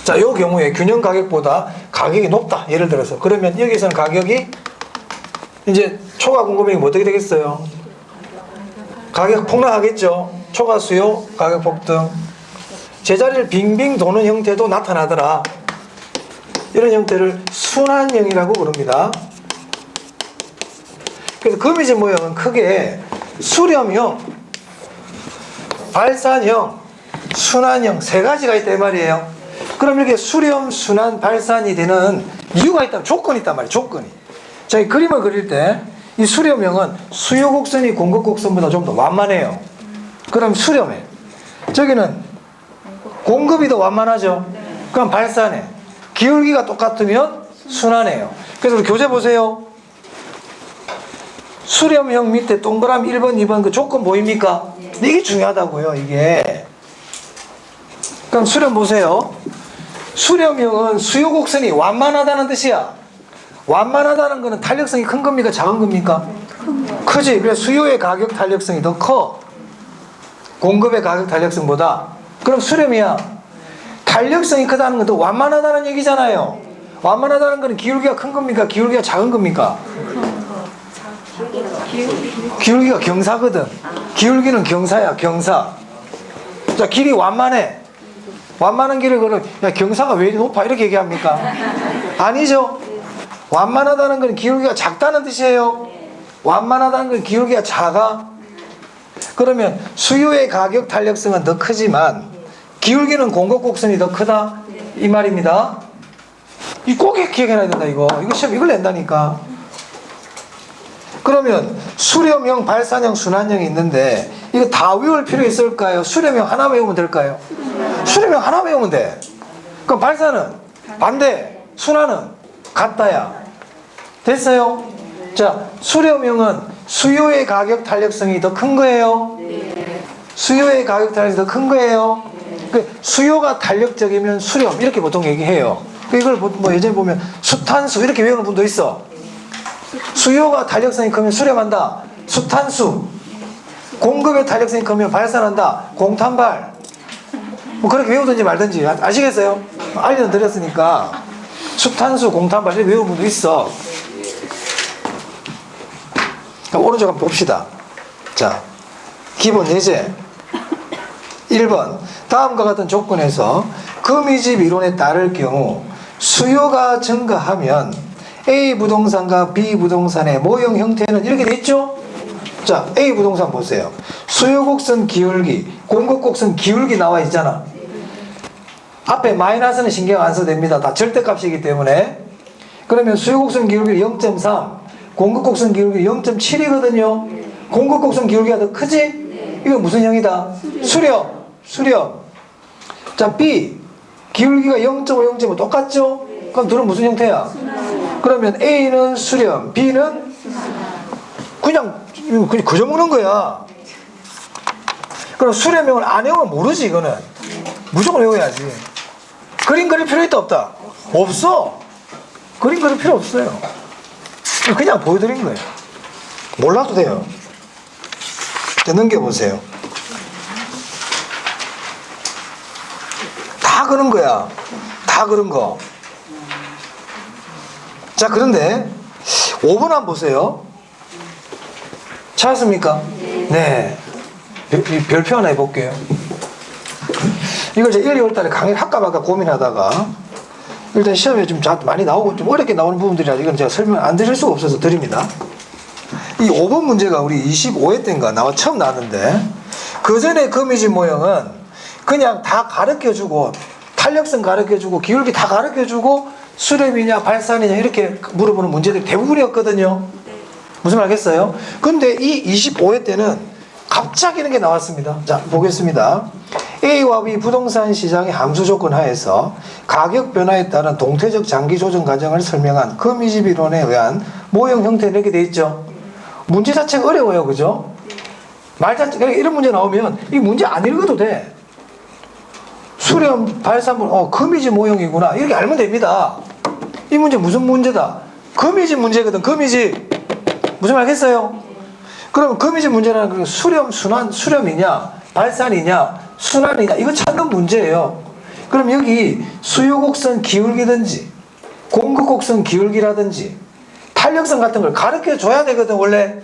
Speaker 1: 자, 이 경우에 균형 가격보다 가격이 높다. 예를 들어서. 그러면 여기서는 가격이 이제 초과 공급이 어떻게 되겠어요? 가격 폭락하겠죠. 초과 수요, 가격 폭등. 제자리를 빙빙 도는 형태도 나타나더라. 이런 형태를 순환형이라고 부릅니다. 그래서 거미지 모형은 크게 수렴형, 발산형, 순환형 세 가지가 있다 이 말이에요. 그럼 이렇게 수렴, 순환, 발산이 되는 이유가 있다면 조건이 있단 말이에요. 조건이. 자, 이 그림을 그릴 때 이 수렴형은 수요 곡선이 공급 곡선보다 좀 더 완만해요. 그럼 수렴해. 저기는 공급이 더 완만하죠. 그럼 발산해. 기울기가 똑같으면 순환해요. 그래서 우리 교재 보세요. 수렴형 밑에 동그라미 1번, 2번 그 조건 보입니까? 이게 중요하다고요, 이게. 그럼 수렴 보세요. 수렴형은 수요 곡선이 완만하다는 뜻이야. 완만하다는 것은 탄력성이 큰 겁니까? 작은 겁니까? 크지. 그래서 수요의 가격 탄력성이 더 커. 공급의 가격 탄력성보다. 그럼 수렴이야. 탄력성이 크다는 것도 완만하다는 얘기잖아요. 완만하다는 것은 기울기가 큰 겁니까? 기울기가 작은 겁니까? 기울기가 경사거든. 기울기는 경사야, 경사. 자, 길이 완만해. 완만한 길을 걸으면 야, 경사가 왜 이리 높아? 이렇게 얘기합니까? 아니죠. 완만하다는 건 기울기가 작다는 뜻이에요. 완만하다는 건 기울기가 작아. 그러면 수요의 가격 탄력성은 더 크지만 기울기는 공급 곡선이 더 크다 이 말입니다. 이 꼭 기억해놔야 된다. 이거 시험 이걸 낸다니까. 그러면 수렴형, 발산형, 순환형이 있는데 이거 다 외울 필요 있을까요? 수렴형 하나 외우면 될까요? 수렴형 하나 외우면 돼. 그럼 발산은 반대, 순환은 같다야. 됐어요? 자, 수렴형은 수요의 가격 탄력성이 더 큰 거예요. 수요의 가격 탄력성이 더 큰 거예요. 수요가 탄력적이면 수렴 이렇게 보통 얘기해요. 이걸 뭐 예전에 보면 수탄수 이렇게 외우는 분도 있어. 수요가 탄력성이 크면 수렴한다. 수탄수. 공급의 탄력성이 크면 발산한다. 공탄발. 뭐 그렇게 외우든지 말든지 아시겠어요? 알려드렸으니까 수탄수, 공탄발 이렇게 외우는 분도 있어. 오른쪽 한번 봅시다. 자, 기본 예제 1번 다음과 같은 조건에서 거미집 이론에 따를 경우 수요가 증가하면 A 부동산과 B 부동산의 모형 형태는 이렇게 됐죠? 자, A 부동산 보세요. 수요 곡선 기울기, 공급 곡선 기울기 나와 있잖아. 앞에 마이너스는 신경 안 써도 됩니다. 다 절대값이기 때문에. 그러면 수요 곡선 기울기 0.3, 공급 곡선 기울기 0.7이거든요. 공급 곡선 기울기가 더 크지? 이거 무슨 형이다? 수렴. 자, B 기울기가 0.5, 0.5 똑같죠? 그럼 둘은 무슨 형태야? 그러면 A는 수렴, B는 그냥 그저먹는 거야. 그럼 수렴형을 안 외우면 모르지. 이거는 무조건 외워야지. 그림 그릴 필요 있다 없다? 없어. 그림 그릴 필요 없어요. 그냥 보여드린 거예요. 몰라도 돼요. 자, 넘겨보세요. 다 그런 거야. 다 그런 거. 자, 그런데 5번 한번 보세요. 찾았습니까? 네. 별표 하나 해볼게요. 이걸 제가 1, 2월 달에 강의를 할까 말까 고민하다가 일단 시험에 좀 많이 나오고 좀 어렵게 나오는 부분들이라 이건 제가 설명 안 드릴 수가 없어서 드립니다. 이 5번 문제가 우리 25회 때인가 처음 나왔는데 그 전에 거미지 모형은 그냥 다 가르쳐주고 탄력성 가르쳐주고 기울기 다 가르쳐주고 수렴이냐 발산이냐 이렇게 물어보는 문제들이 대부분이었거든요. 무슨 말 알겠어요? 근데 이 25회 때는 갑자기 이런 게 나왔습니다. 자, 보겠습니다. A와 B 부동산 시장의 함수 조건 하에서 가격 변화에 따른 동태적 장기 조정 과정을 설명한 거미집 이론에 의한 모형 형태는 이렇게 돼 있죠. 문제 자체가 어려워요. 그죠? 말 자체가 이런 문제 나오면 이 문제 안 읽어도 돼. 수렴, 발산물, 거미집 모형이구나. 이렇게 알면 됩니다. 이 문제 무슨 문제다? 거미집 문제거든. 거미집. 무슨 말 하겠어요? 그럼 거미집 문제라는 건 수렴, 순환, 수렴이냐, 발산이냐, 순환이냐, 이거 찾는 문제예요. 그럼 여기 수요 곡선 기울기든지, 공급 곡선 기울기라든지, 탄력성 같은 걸 가르쳐 줘야 되거든, 원래.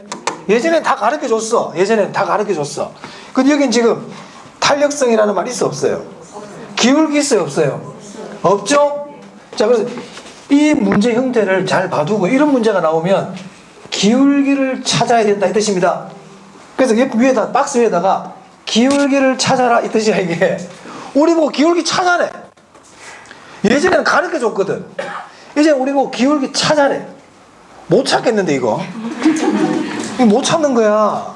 Speaker 1: 예전엔 다 가르쳐 줬어. 예전엔 다 가르쳐 줬어. 근데 여긴 지금 탄력성이라는 말이 있어, 없어요? 기울기 있어요, 없어요? 없죠? 자, 그래서 이 문제 형태를 잘 봐두고 이런 문제가 나오면 기울기를 찾아야 된다 이 뜻입니다. 그래서 옆 위에다 박스 위에다가 기울기를 찾아라 이 뜻이야 이게. 우리 보고 기울기 찾아내. 예전에는 가르쳐 줬거든. 이제 우리 보고 기울기 찾아내. 못 찾겠는데 이거 못 찾는 거야.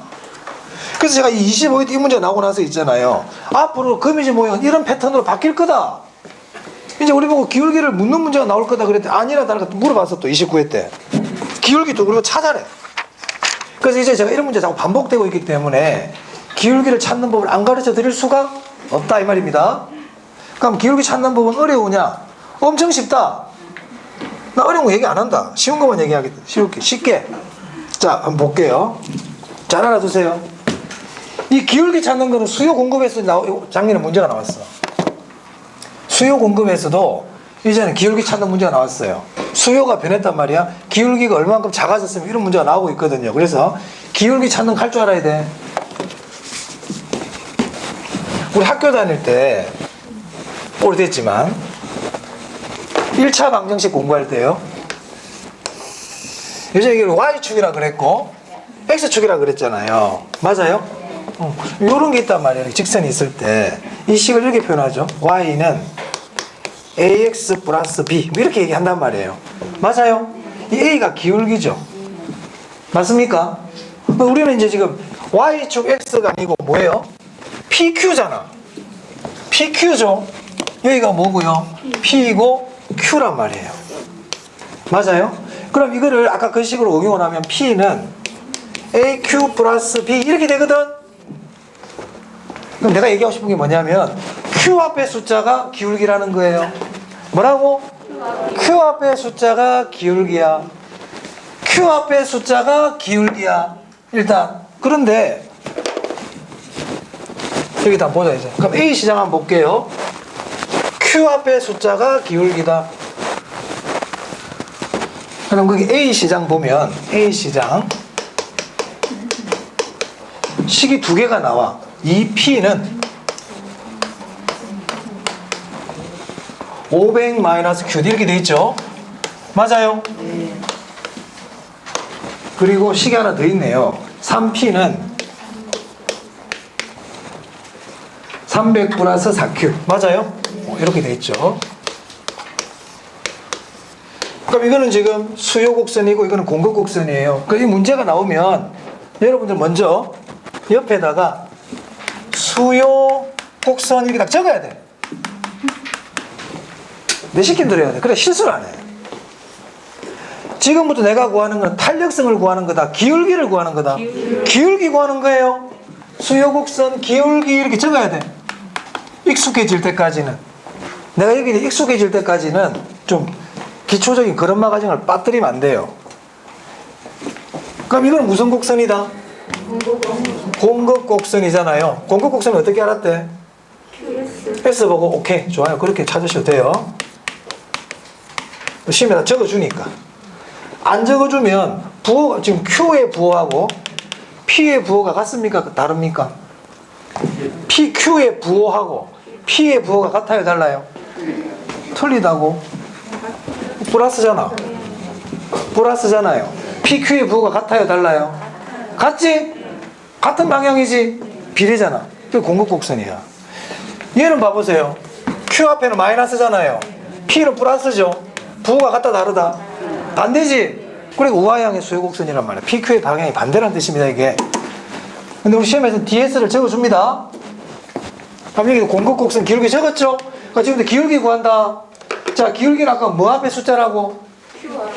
Speaker 1: 그래서 제가 이 25회 이 문제 나오고 나서 있잖아요. 앞으로 거미지 모형은 이런 패턴으로 바뀔 거다. 이제 우리 보고 기울기를 묻는 문제가 나올 거다 그랬더니 아니라 다를까 물어봤어 또 29회 때. 기울기도 그리고 찾아내. 그래서 이제 제가 이런 문제 자꾸 반복되고 있기 때문에 기울기를 찾는 법을 안 가르쳐 드릴 수가 없다 이 말입니다. 그럼 기울기 찾는 법은 어려우냐? 엄청 쉽다. 나 어려운 거 얘기 안 한다. 쉬운 것만 얘기하겠다. 쉽게. 자, 한번 볼게요. 잘 알아두세요. 이 기울기 찾는 거는 수요 공급에서 작년에 문제가 나왔어. 수요 공급에서도 이제는 기울기 찾는 문제가 나왔어요. 수요가 변했단 말이야. 기울기가 얼마만큼 작아졌으면 이런 문제가 나오고 있거든요. 그래서 기울기 찾는 거 할 줄 알아야 돼. 우리 학교 다닐 때 오래됐지만 1차 방정식 공부할 때요. 요즘 이게 Y축이라 그랬고 X축이라 그랬잖아요. 맞아요? 요런 게 있단 말이에요. 직선이 있을 때 이 식을 이렇게 표현하죠. Y는 AX 플러스 B 이렇게 얘기한단 말이에요. 맞아요? 이 A가 기울기죠. 맞습니까? 우리는 이제 지금 Y축 X가 아니고 뭐예요? PQ잖아. PQ죠. 여기가 뭐고요? P이고 Q란 말이에요. 맞아요? 그럼 이거를 아까 그 식으로 응용을 하면 P는 AQ 플러스 B 이렇게 되거든? 그럼 내가 얘기하고 싶은 게 뭐냐면 Q 앞에 숫자가 기울기라는 거예요. 뭐라고? Q 앞에 숫자가 기울기야. Q 앞에 숫자가 기울기야. 일단 그런데 여기다 한번 보자 이제. 그럼 A 시장 한번 볼게요. Q 앞에 숫자가 기울기다. 그럼 거기 A 시장 보면 A 시장 식이 두 개가 나와. 이 P는 500-QD 이렇게 돼 있죠? 맞아요? 그리고 식이 하나 더 있네요. 3P는 300 플러스 4Q. 맞아요? 이렇게 돼 있죠. 그럼 이거는 지금 수요 곡선이고 이거는 공급 곡선이에요. 이 문제가 나오면 여러분들 먼저 옆에다가 수요 곡선 이렇게 딱 적어야 돼. 내 시킨 대로 해야 돼. 그래 실수를 안 해. 지금부터 내가 구하는 건 탄력성을 구하는 거다. 기울기를 구하는 거다. 기울기 구하는 거예요. 수요 곡선 기울기 이렇게 적어야 돼. 익숙해질 때까지는. 내가 여기 익숙해질 때까지는 좀 기초적인 그런마 과정을 빠뜨리면 안 돼요. 그럼 이건 무슨 곡선이다? 공급 곡선이잖아요. 공급 곡선은 어떻게 알았대? S 보고 오케이 좋아요 그렇게 찾으셔도 돼요. 시험에다 적어주니까. 안 적어주면 부호 지금 Q의 부호하고 P의 부호가 같습니까? 다릅니까? Q의 부호하고 P의 부호가 같아요 달라요? 틀리다고? 플러스잖아. 플러스잖아요. PQ의 부호가 같아요 달라요? 같지? 같은 방향이지? 비례잖아. 그게 공급곡선이야. 얘는 봐보세요. Q 앞에는 마이너스잖아요. P는 플러스죠. 부호가 같다 다르다? 반대지? 그리고 우하향의 수요곡선이란 말이야. PQ의 방향이 반대라는 뜻입니다 이게. 근데 우리 시험에서 DS를 적어줍니다. 그럼 여기 공급곡선 기울기 적었죠? 그러니까 지금부터 기울기 구한다. 자, 기울기는 아까 뭐 앞에 숫자라고?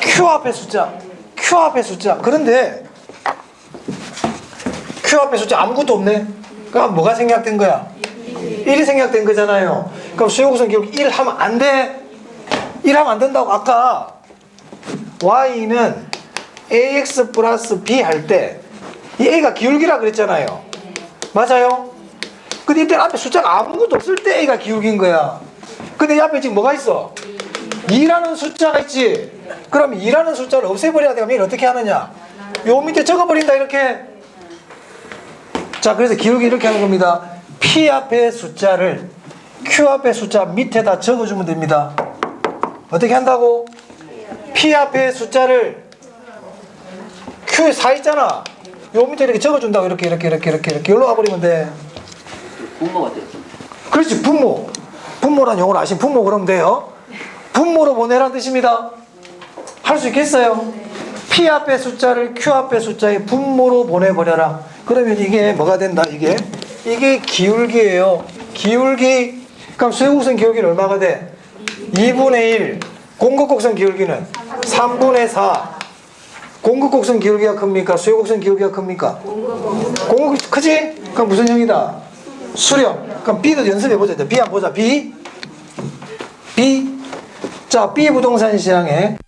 Speaker 1: Q 앞에 숫자. Q 앞에 숫자. 그런데 Q 앞에 숫자 아무것도 없네. 그럼 뭐가 생략된 거야? 1이 생략된 거잖아요. 그럼 수요곡선 기울기 1 하면 안 돼. 1 하면 안 된다고. 아까 Y는 AX 플러스 B 할 때 이 A가 기울기라 그랬잖아요. 맞아요? 근데 이때 앞에 숫자가 아무것도 없을 때 A가 기울기인 거야. 근데 이 앞에 지금 뭐가 있어? 2라는 숫자가 있지. 그럼 2라는 숫자를 없애버려야 되면 얘를 어떻게 하느냐? 요 밑에 적어버린다 이렇게. 자, 그래서 기울기 이렇게 하는 겁니다. P 앞에 숫자를 Q 앞에 숫자 밑에다 적어주면 됩니다. 어떻게 한다고? P 앞에 숫자를 Q에 4 있잖아. 요 밑에 이렇게 적어준다고. 이렇게 여기로 와버리면 돼.
Speaker 2: 분모가 됐죠.
Speaker 1: 그렇지. 분모란 용어를 아시면 분모 그러면 돼요. 분모로 보내라는 뜻입니다. 할 수 있겠어요? P 앞에 숫자를 Q 앞에 숫자의 분모로 보내버려라. 그러면 이게 뭐가 된다? 이게 기울기예요. 기울기. 그럼 수요곡선 기울기는 얼마가 돼? 2분의 1. 공급곡선 기울기는 3분의 4. 공급곡선 기울기가 큽니까? 수요곡선 기울기가 큽니까? 공급 크지? 그럼 무슨 형이다? 수렴. 그럼 B도 연습해보자. B 한번 보자. B. 자, B 부동산 시장에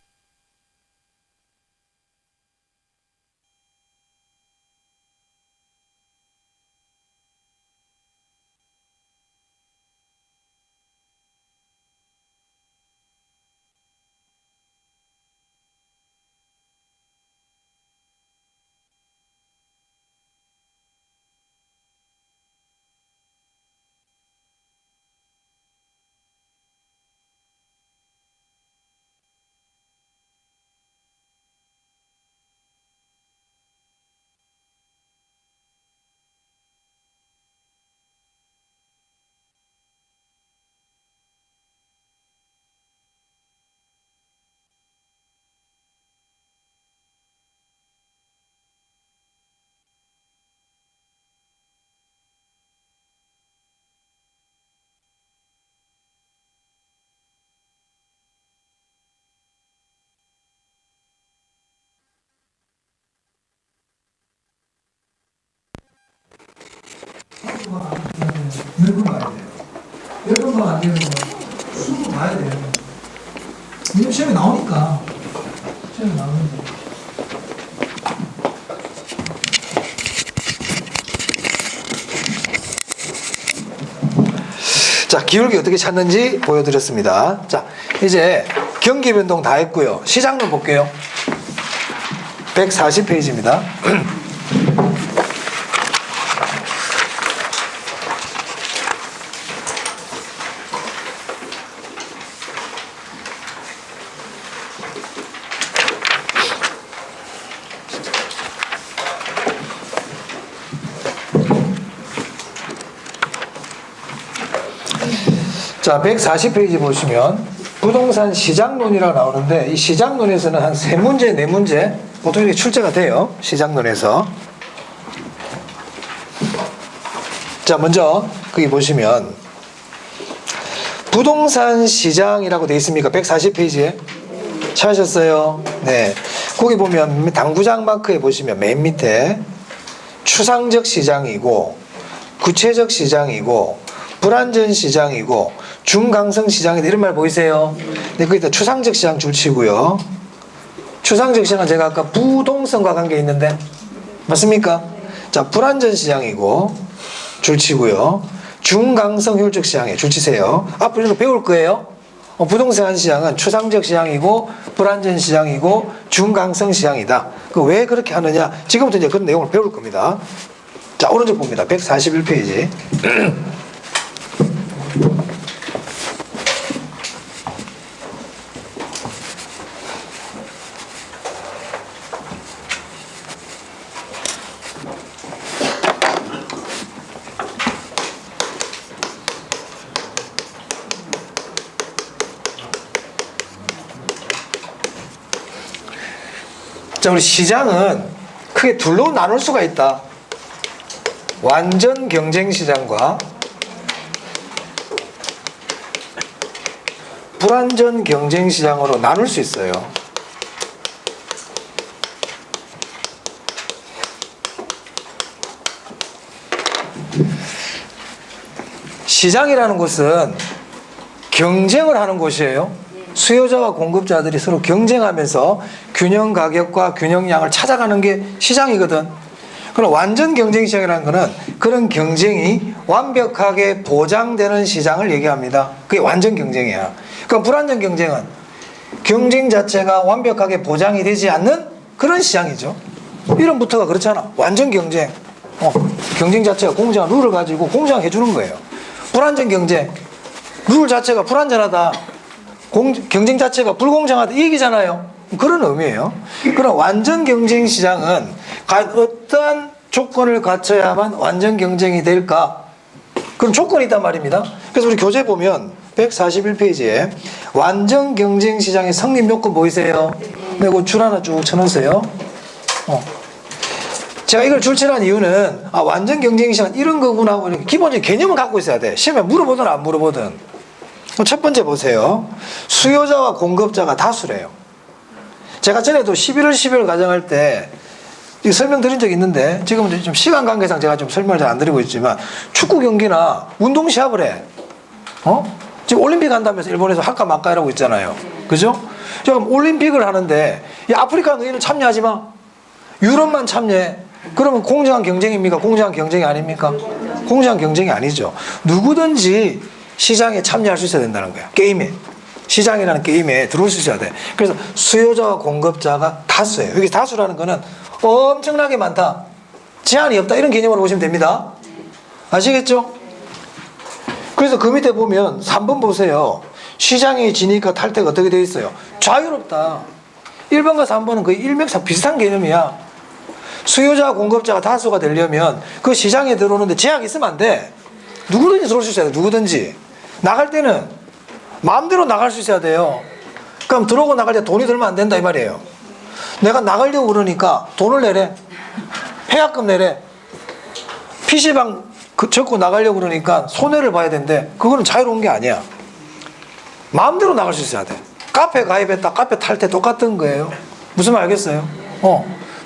Speaker 1: 몇 번 봐야 돼요. 몇 번 봐야 안 되는 거 수도 봐야 돼요. 왜냐면 시험에 나오니까. 시험에 나오는데. 자, 기울기 어떻게 찾는지 보여드렸습니다. 자, 이제 경기 변동 다 했고요. 시장론 볼게요. 140페이지입니다. 자, 140페이지 보시면 부동산 시장론이라고 나오는데 이 시장론에서는 한 3문제, 4문제 보통 이렇게 출제가 돼요. 시장론에서. 자, 먼저 거기 보시면 부동산 시장이라고 되어 있습니까? 140페이지에 찾으셨어요? 네. 거기 보면 당구장 마크에 보시면 맨 밑에 추상적 시장이고 구체적 시장이고 불안전 시장이고 중강성 시장이다 이런 말 보이세요? 네, 거기다 추상적 시장 줄치고요. 추상적 시장은 제가 아까 부동성과 관계 있는데 맞습니까? 자, 불안전 시장이고 줄치고요. 중강성 효율적 시장에 줄치세요. 앞으로 이거 배울 거예요. 부동산 시장은 추상적 시장이고 불안전 시장이고 중강성 시장이다. 그 왜 그렇게 하느냐? 지금부터 이제 그런 내용을 배울 겁니다. 자, 오른쪽 봅니다. 141페이지. 자, 우리 시장은 크게 둘로 나눌 수가 있다. 완전 경쟁 시장과 불완전 경쟁 시장으로 나눌 수 있어요. 시장이라는 곳은 경쟁을 하는 곳이에요. 수요자와 공급자들이 서로 경쟁하면서 균형 가격과 균형량을 찾아가는 게 시장이거든. 그럼 완전 경쟁 시장이라는 것은 그런 경쟁이 완벽하게 보장되는 시장을 얘기합니다. 그게 완전 경쟁이야. 그럼 불완전 경쟁은 경쟁 자체가 완벽하게 보장이 되지 않는 그런 시장이죠. 이름부터가 그렇잖아. 완전 경쟁. 경쟁 자체가 공정한 룰을 가지고 공정하게 해주는 거예요. 불완전 경쟁. 룰 자체가 불완전하다. 경쟁 자체가 불공정하다. 이 얘기잖아요. 그런 의미예요. 그럼 완전 경쟁 시장은 어떠한 조건을 갖춰야만 완전 경쟁이 될까? 그럼 조건이 있단 말입니다. 그래서 우리 교재 보면 141페이지에 완전 경쟁 시장의 성립 요건 보이세요? 네, 그 줄 하나 쭉 쳐놓으세요. 제가 이걸 줄칠한 이유는 완전 경쟁 시장 이런 거구나 하고 이렇게 기본적인 개념을 갖고 있어야 돼. 시험에 물어보든 안 물어보든. 첫 번째 보세요. 수요자와 공급자가 다수래요. 제가 전에도 11월 12월 가정할 때 설명드린 적이 있는데 지금은 좀 시간 관계상 제가 좀 설명을 잘 안 드리고 있지만 축구 경기나 운동 시합을 해. 지금 올림픽 한다면서 일본에서 할까 말까 이라고 있잖아요. 그죠? 지금 올림픽을 하는데 아프리카 너희는 참여하지 마. 유럽만 참여해. 그러면 공정한 경쟁입니까? 공정한 경쟁이 아닙니까? 공정한 경쟁이 아니죠. 누구든지 시장에 참여할 수 있어야 된다는 거야. 게임에. 시장이라는 게임에 들어올 수 있어야 돼. 그래서 수요자와 공급자가 다수예요. 여기 다수라는 거는 엄청나게 많다. 제한이 없다. 이런 개념으로 보시면 됩니다. 아시겠죠? 그래서 그 밑에 보면 3번 보세요. 시장의 진입과 탈퇴가 어떻게 되어 있어요? 자유롭다. 1번과 3번은 거의 일맥상 비슷한 개념이야. 수요자와 공급자가 다수가 되려면 그 시장에 들어오는데 제약이 있으면 안 돼. 누구든지 들어올 수 있어야 돼. 누구든지. 나갈 때는 마음대로 나갈 수 있어야 돼요. 그럼 들어오고 나갈 때 돈이 들면 안 된다 이 말이에요. 내가 나가려고 그러니까 돈을 내래. 해약금 내래. PC방 적고 나가려고 그러니까 손해를 봐야 되는데 그거는 자유로운 게 아니야. 마음대로 나갈 수 있어야 돼. 카페 가입했다 카페 탈 때 똑같은 거예요. 무슨 말 알겠어요?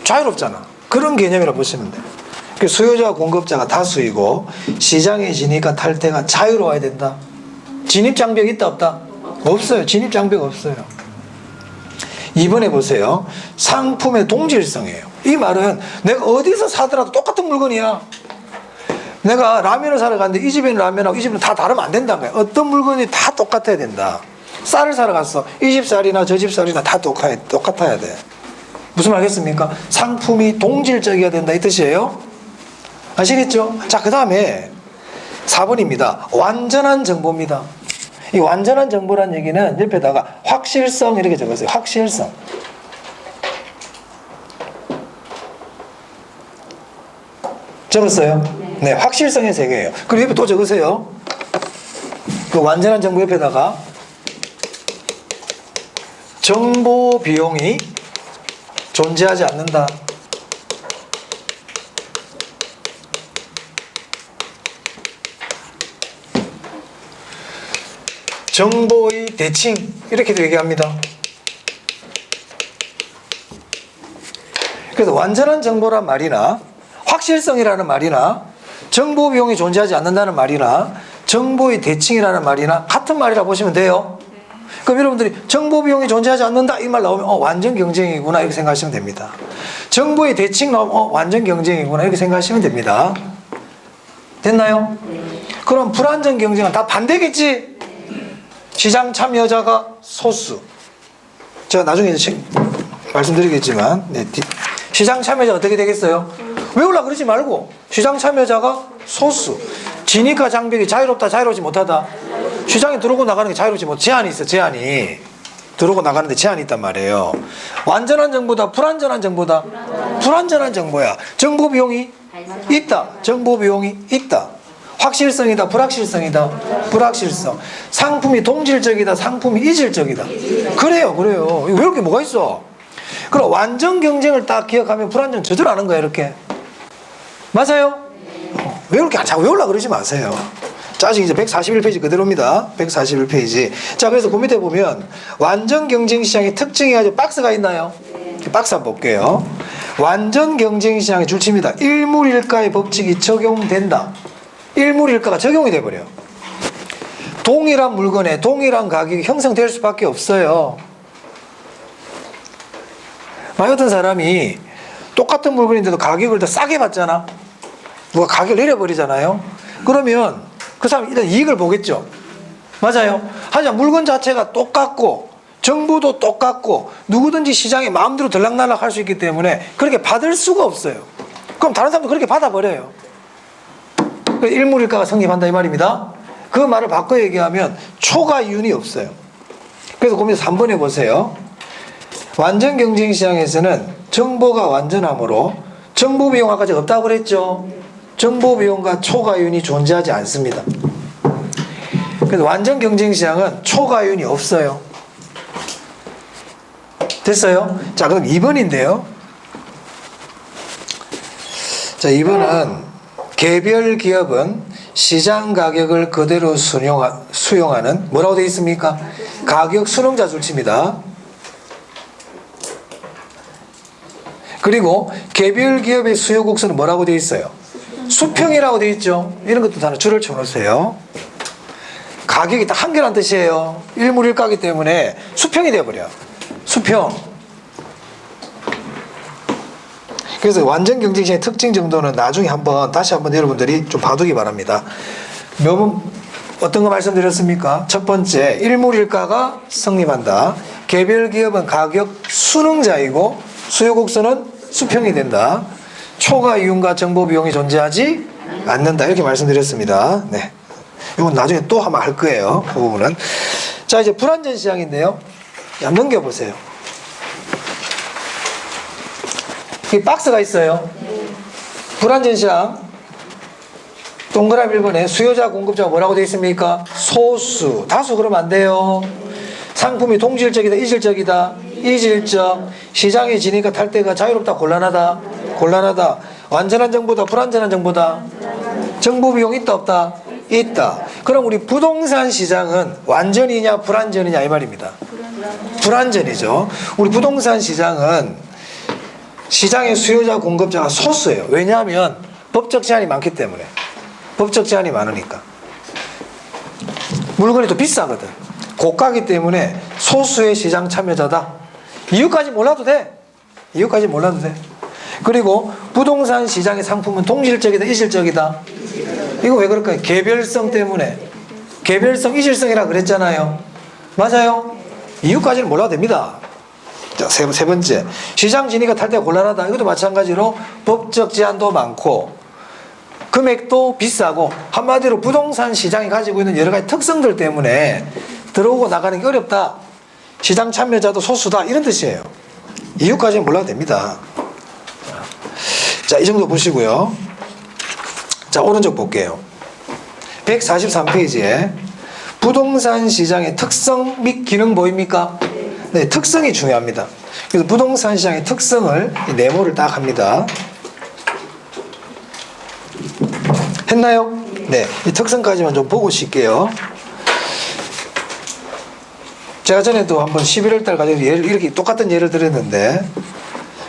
Speaker 1: 자유롭잖아. 그런 개념이라고 보시면 돼요. 수요자와 공급자가 다수이고 시장의 진입과 탈퇴가 자유로워야 된다. 진입 장벽 있다 없다? 없어요. 진입 장벽 없어요. 2번에 보세요. 상품의 동질성이에요. 이 말은 내가 어디서 사더라도 똑같은 물건이야. 내가 라면을 사러 갔는데 이 집에는 라면하고 이 집은 다 다르면 안 된다는 거야. 어떤 물건이 다 똑같아야 된다. 쌀을 사러 갔어. 이 집 쌀이나 저 집 쌀이나 다 똑같아야 돼. 무슨 말 하겠습니까? 상품이 동질적이어야 된다 이 뜻이에요. 아시겠죠? 자, 그 다음에 4번입니다. 완전한 정보입니다. 이 완전한 정보란 얘기는 옆에다가 확실성 이렇게 적었어요. 확실성. 적었어요? 네, 확실성의 세계예요. 그리고 옆에 또 적으세요. 그 완전한 정보 옆에다가 정보 비용이 존재하지 않는다. 정보의 대칭 이렇게도 얘기합니다. 그래서 완전한 정보란 말이나 확실성이라는 말이나 정보 비용이 존재하지 않는다는 말이나 정보의 대칭이라는 말이나 같은 말이라 보시면 돼요. 그럼 여러분들이 정보 비용이 존재하지 않는다 이 말 나오면 완전 경쟁이구나 이렇게 생각하시면 됩니다. 정보의 대칭 나오면 완전 경쟁이구나 이렇게 생각하시면 됩니다. 됐나요? 그럼 불안전 경쟁은 다 반대겠지? 시장 참여자가 소수. 제가 나중에 이제 말씀드리겠지만, 네, 시장 참여자가 어떻게 되겠어요? 외우려 그러지 말고 시장 참여자가 소수. 지니까 장벽이 자유롭다, 자유롭지 못하다. 시장에 들어오고 나가는 게 자유롭지 못. 제한이 있어, 제한이. 들어오고 나가는데 제한이 있단 말이에요. 완전한 정보다, 불완전한 정보다. 불완전한 정보야. 정보 비용이 있다. 정보 비용이 있다. 확실성이다, 불확실성이다. 불확실성. 상품이 동질적이다, 상품이 이질적이다. 그래요. 외울 게 뭐가 있어? 그럼 완전 경쟁을 딱 기억하면 불완전 저절로 아는 거야, 이렇게. 맞아요? 외울 게 자꾸 외우려고 그러지 마세요. 자, 아직 이제 141페이지 그대로입니다. 141페이지. 자, 그래서 그 밑에 보면 완전 경쟁 시장의 특징이 아주 박스가 있나요? 박스 한번 볼게요. 완전 경쟁 시장의 줄치입니다. 일물일가의 법칙이 적용된다. 일물일가가 적용이 돼버려요. 동일한 물건에 동일한 가격이 형성될 수밖에 없어요. 만약 어떤 사람이 똑같은 물건인데도 가격을 더 싸게 받잖아. 누가 가격을 내려버리잖아요. 그러면 그 사람이 일단 이익을 보겠죠. 맞아요. 하지만 물건 자체가 똑같고 정보도 똑같고 누구든지 시장에 마음대로 들락날락 할 수 있기 때문에 그렇게 받을 수가 없어요. 그럼 다른 사람도 그렇게 받아버려요. 일물일가가 성립한다 이 말입니다. 그 말을 바꿔 얘기하면 초과 이윤이 없어요. 그래서 고민해서 3번에 보세요. 완전 경쟁 시장에서는 정보가 완전하므로 정보 비용 아까 제가 없다고 그랬죠. 정보 비용과 초과 이윤이 존재하지 않습니다. 그래서 완전 경쟁 시장은 초과 이윤이 없어요. 됐어요? 자, 그럼 2번인데요. 자, 2번은 개별 기업은 시장 가격을 그대로 수용하는 뭐라고 되어 있습니까? 가격 수능자 줄치입니다. 그리고 개별 기업의 수요 곡선은 뭐라고 되어 있어요? 수평이라고 되어 있죠. 이런 것도 다 줄을 쳐놓으세요. 가격이 딱 한계란 뜻이에요. 일물일가기 때문에 수평이 되어버려. 수평. 그래서 완전 경쟁시장의 특징 정도는 나중에 다시 한번 여러분들이 좀 봐두기 바랍니다. 어떤 거 말씀드렸습니까? 첫 번째, 일물일가가 성립한다. 개별 기업은 가격 수능자이고 수요 곡선은 수평이 된다. 초과 이윤과 정보 비용이 존재하지 않는다. 이렇게 말씀드렸습니다. 네. 이건 나중에 또 한번 할 거예요. 그 부분은. 자, 이제 불완전 시장인데요. 한번 넘겨보세요. 이 박스가 있어요. 불완전 시장. 동그라미 1번에 수요자, 공급자가 뭐라고 되어 있습니까? 소수. 다수 그러면 안 돼요. 상품이 동질적이다, 이질적이다. 이질적. 시장에 지니까 탈 때가 자유롭다, 곤란하다. 곤란하다. 완전한 정보다, 불완전한 정보다. 정보 비용 있다, 없다? 있다. 그럼 우리 부동산 시장은 완전이냐, 불완전이냐 이 말입니다. 불완전이죠. 우리 부동산 시장은 시장의 수요자, 공급자가 소수예요. 왜냐하면 법적 제한이 많기 때문에. 법적 제한이 많으니까. 물건이 또 비싸거든. 고가기 때문에 소수의 시장 참여자다. 이유까지 몰라도 돼. 이유까지 몰라도 돼. 그리고 부동산 시장의 상품은 동질적이다, 이질적이다. 이거 왜 그럴까요? 개별성 때문에. 개별성, 이질성이라 그랬잖아요. 맞아요. 이유까지는 몰라도 됩니다. 자, 세 번째. 시장 진위가 탈 때가 곤란하다. 이것도 마찬가지로 법적 제한도 많고 금액도 비싸고 한마디로 부동산 시장이 가지고 있는 여러 가지 특성들 때문에 들어오고 나가는 게 어렵다. 시장 참여자도 소수다. 이런 뜻이에요. 이유까지는 몰라도 됩니다. 자, 이 정도 보시고요. 자, 오른쪽 볼게요. 143페이지에 부동산 시장의 특성 및 기능 보입니까? 네, 특성이 중요합니다. 그래서 부동산 시장의 특성을 네모를 딱 합니다. 했나요? 네, 이 특성까지만 좀 보고 쉴게요. 제가 전에도 한번 11월 달 가지고 이렇게 똑같은 예를 들었는데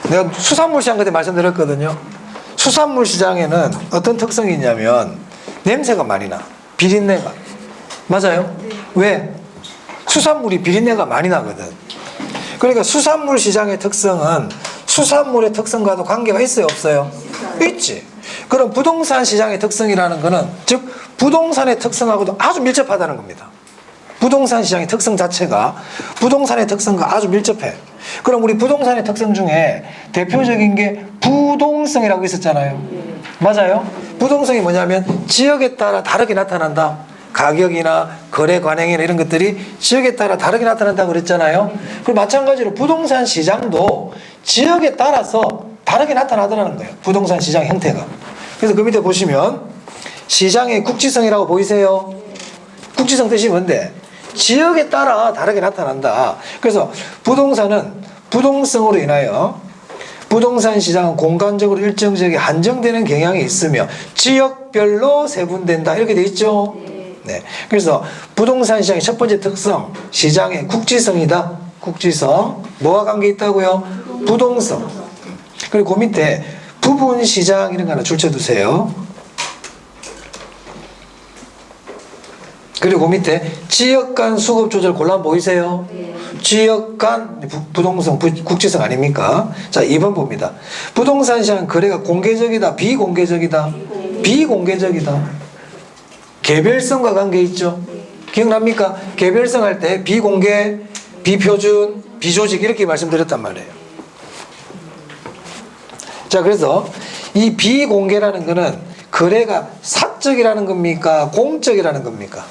Speaker 1: 내가 수산물 시장 그때 말씀드렸거든요. 수산물 시장에는 어떤 특성이 있냐면 냄새가 많이 나. 비린내가. 맞아요? 왜? 수산물이 비린내가 많이 나거든. 그러니까 수산물 시장의 특성은 수산물의 특성과도 관계가 있어요, 없어요? 있지. 그럼 부동산 시장의 특성이라는 거는 즉 부동산의 특성하고도 아주 밀접하다는 겁니다. 부동산 시장의 특성 자체가 부동산의 특성과 아주 밀접해. 그럼 우리 부동산의 특성 중에 대표적인 게 부동성이라고 있었잖아요. 맞아요? 부동성이 뭐냐면 지역에 따라 다르게 나타난다. 가격이나 거래 관행이나 이런 것들이 지역에 따라 다르게 나타난다고 그랬잖아요. 그리고 마찬가지로 부동산 시장도 지역에 따라서 다르게 나타나더라는 거예요. 부동산 시장 형태가. 그래서 그 밑에 보시면 시장의 국지성이라고 보이세요? 국지성 뜻이 뭔데? 지역에 따라 다르게 나타난다. 그래서 부동산은 부동성으로 인하여 부동산 시장은 공간적으로 일정 지역에 한정되는 경향이 있으며 지역별로 세분된다. 이렇게 돼 있죠? 네. 그래서 부동산 시장의 첫 번째 특성, 시장의 국지성이다. 국지성. 뭐와 관계 있다고요? 부동성. 그리고 그 밑에 부분 시장 이런 거 하나 줄쳐두세요. 그리고 그 밑에 지역 간 수급 조절 곤란 보이세요? 지역 간 부동성, 국지성 아닙니까? 자, 2번 봅니다. 부동산 시장 거래가 공개적이다, 비공개적이다? 비공개적이다. 개별성과 관계 있죠? 기억납니까? 개별성 할 때 비공개, 비표준, 비조직 이렇게 말씀드렸단 말이에요. 자, 그래서 이 비공개라는 거는 거래가 사적이라는 겁니까? 공적이라는 겁니까?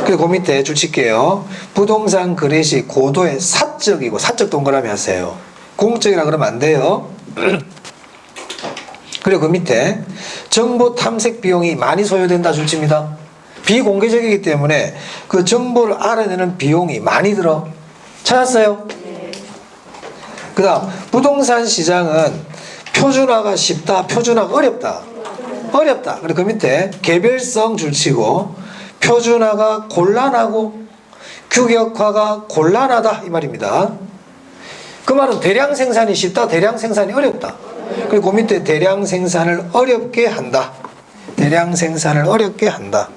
Speaker 1: 그리고 그 밑에 줄 칠게요. 부동산 거래 시 고도의 사적이고, 사적 동그라미 하세요. 공적이라 그러면 안 돼요. 그리고 그 밑에 정보 탐색 비용이 많이 소요된다 줄 칩니다. 비공개적이기 때문에 그 정보를 알아내는 비용이 많이 들어. 찾았어요? 그 다음 부동산 시장은 표준화가 쉽다, 표준화가 어렵다. 어렵다. 그리고 그 밑에 개별성 줄치고 표준화가 곤란하고 규격화가 곤란하다 이 말입니다. 그 말은 대량 생산이 쉽다, 대량 생산이 어렵다. 그리고 그 밑에 대량 생산을 어렵게 한다. 대량 생산을 어렵게 한다.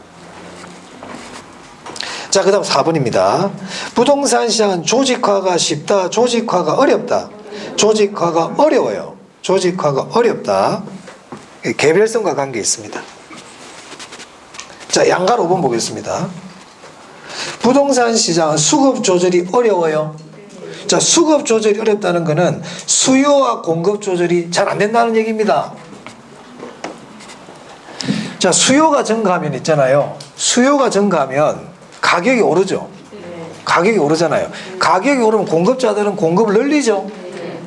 Speaker 1: 자, 그 다음 4번입니다. 부동산 시장은 조직화가 쉽다, 조직화가 어렵다. 조직화가 어려워요. 조직화가 어렵다. 개별성과 관계 있습니다. 자, 양갈 5번 보겠습니다. 부동산 시장은 수급 조절이 어려워요. 자, 수급 조절이 어렵다는 것은 수요와 공급 조절이 잘 안 된다는 얘기입니다. 자, 수요가 증가하면 있잖아요. 수요가 증가하면 가격이 오르죠. 가격이 오르잖아요. 가격이 오르면 공급자들은 공급을 늘리죠.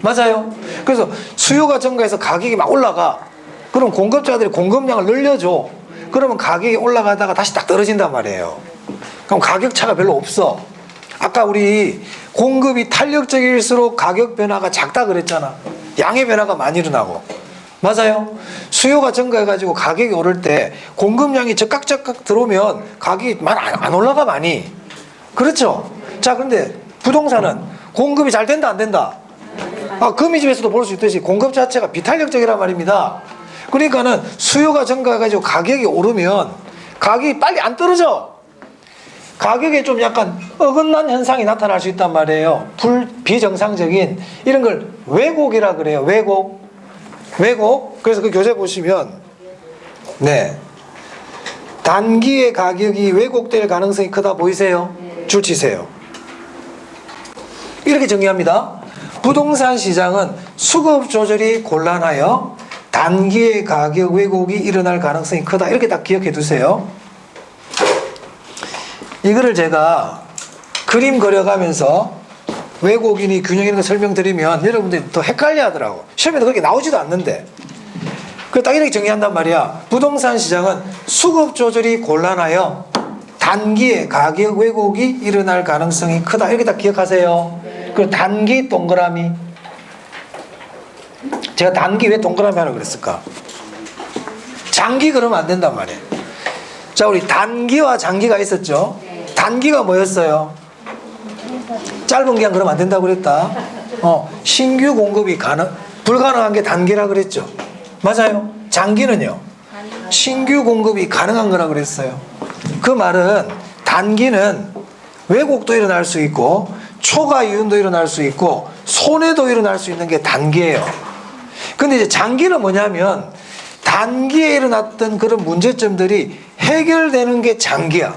Speaker 1: 맞아요. 그래서 수요가 증가해서 가격이 막 올라가. 그럼 공급자들이 공급량을 늘려줘. 그러면 가격이 올라가다가 다시 딱 떨어진단 말이에요. 그럼 가격 차가 별로 없어. 아까 우리 공급이 탄력적일수록 가격 변화가 작다 그랬잖아. 양의 변화가 많이 일어나고. 맞아요. 수요가 증가해가지고 가격이 오를 때 공급량이 적각적각 들어오면 가격이 안 올라가 많이. 그렇죠. 자, 근데 부동산은 공급이 잘 된다 안 된다? 금이집에서도 볼 수 있듯이 공급 자체가 비탄력적이란 말입니다. 그러니까는 수요가 증가해가지고 가격이 오르면 가격이 빨리 안 떨어져. 가격에 좀 약간 어긋난 현상이 나타날 수 있단 말이에요. 비정상적인 이런 걸 왜곡이라 그래요. 왜곡. 그래서 그 교재 보시면 네, 단기의 가격이 왜곡될 가능성이 크다 보이세요? 줄 치세요. 이렇게 정리합니다. 부동산 시장은 수급 조절이 곤란하여 단기의 가격 왜곡이 일어날 가능성이 크다. 이렇게 딱 기억해 두세요. 이거를 제가 그림 그려가면서 왜곡이니 균형이니 설명드리면 여러분들이 더 헷갈려 하더라고. 시험에도 그렇게 나오지도 않는데. 그래서 딱 이렇게 정리한단 말이야. 부동산 시장은 수급 조절이 곤란하여 단기에 가격 왜곡이 일어날 가능성이 크다. 이렇게 딱 기억하세요. 그리고 단기 동그라미. 제가 단기 왜 동그라미 하라고 그랬을까? 장기 그러면 안 된단 말이에요. 자, 우리 단기와 장기가 있었죠. 단기가 뭐였어요? 짧은 기간 그러면 안 된다고 그랬다. 신규 공급이 불가능한 게 단기라 그랬죠. 맞아요. 장기는요, 신규 공급이 가능한 거라 그랬어요. 그 말은 단기는 왜곡도 일어날 수 있고 초과 이윤도 일어날 수 있고 손해도 일어날 수 있는 게 단기예요. 근데 이제 장기는 뭐냐면 단기에 일어났던 그런 문제점들이 해결되는 게 장기야.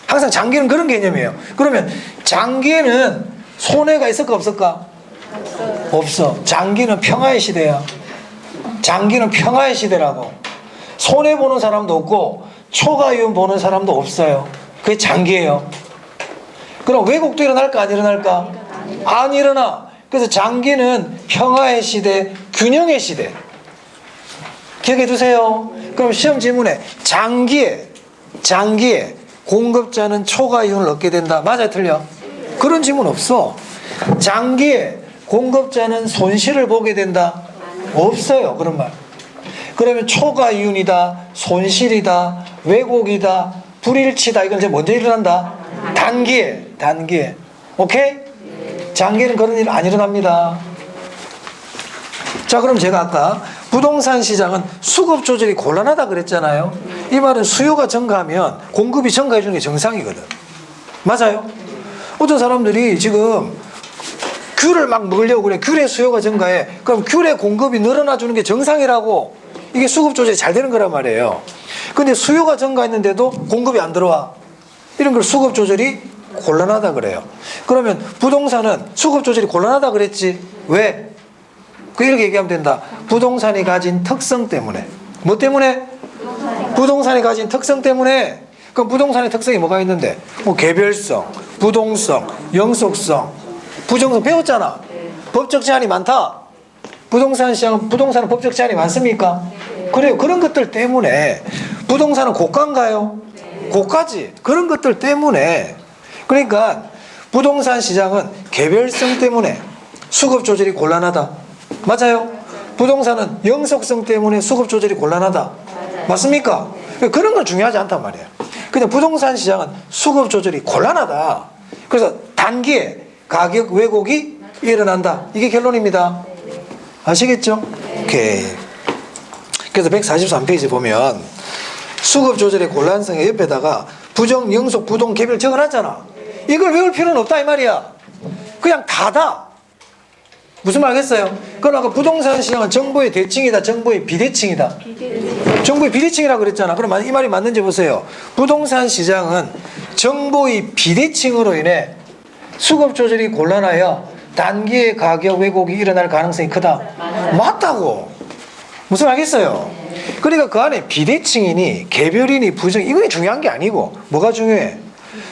Speaker 1: 항상 장기는 그런 개념이에요. 그러면 장기에는 손해가 있을까 없을까? 없어. 장기는 평화의 시대야. 장기는 평화의 시대라고. 손해 보는 사람도 없고 초과이윤 보는 사람도 없어요. 그게 장기예요. 그럼 왜곡도 일어날까 안 일어날까? 안 일어나. 그래서 장기는 평화의 시대, 균형의 시대. 기억해 두세요. 그럼 시험 질문에 장기에 공급자는 초과이윤을 얻게 된다. 맞아 틀려? 그런 질문 없어. 장기에 공급자는 손실을 보게 된다. 없어요. 그런 말. 그러면 초과이윤이다, 손실이다, 왜곡이다, 불일치다. 이건 이제 먼저 일어난다. 단기에. 오케이? 장기는 그런 일 안 일어납니다. 자, 그럼 제가 아까 부동산 시장은 수급 조절이 곤란하다 그랬잖아요. 이 말은 수요가 증가하면 공급이 증가해 주는 게 정상이거든. 맞아요? 어떤 사람들이 지금 귤을 막 먹으려고 그래. 귤의 수요가 증가해. 그럼 귤의 공급이 늘어나 주는 게 정상이라고. 이게 수급 조절이 잘 되는 거란 말이에요. 근데 수요가 증가했는데도 공급이 안 들어와. 이런 걸 수급 조절이 곤란하다 그래요. 그러면 부동산은 수급 조절이 곤란하다 그랬지. 왜? 이렇게 얘기하면 된다. 부동산이 가진 특성 때문에. 뭐 때문에? 부동산이 가진 특성 때문에. 그럼 부동산의 특성이 뭐가 있는데? 뭐 개별성, 부동성, 영속성, 부정성 배웠잖아. 법적 제한이 많다. 부동산 시장은 부동산은 법적 제한이 많습니까? 그래요. 그런 것들 때문에 부동산은 고가인가요? 고가지. 그런 것들 때문에. 그러니까 부동산 시장은 개별성 때문에 수급 조절이 곤란하다. 맞아요? 부동산은 영속성 때문에 수급 조절이 곤란하다. 맞습니까? 그런 건 중요하지 않단 말이에요. 근데 부동산 시장은 수급 조절이 곤란하다. 그래서 단기에 가격 왜곡이 일어난다. 이게 결론입니다. 아시겠죠? 오케이. 그래서 143페이지 보면 수급 조절의 곤란성의 옆에다가 부정, 영속, 부동, 개별 적어놨잖아. 이걸 외울 필요는 없다 이 말이야. 그냥 다다. 무슨 말 하겠어요? 그럼 아까 부동산 시장은 정보의 대칭이다, 정보의 비대칭이다. 정보의 비대칭이라고 그랬잖아. 그럼 이 말이 맞는지 보세요. 부동산 시장은 정보의 비대칭으로 인해 수급 조절이 곤란하여 단기의 가격 왜곡이 일어날 가능성이 크다. 맞다고. 무슨 말 하겠어요? 그러니까 그 안에 비대칭이니 개별이니 부정 이건 중요한 게 아니고 뭐가 중요해?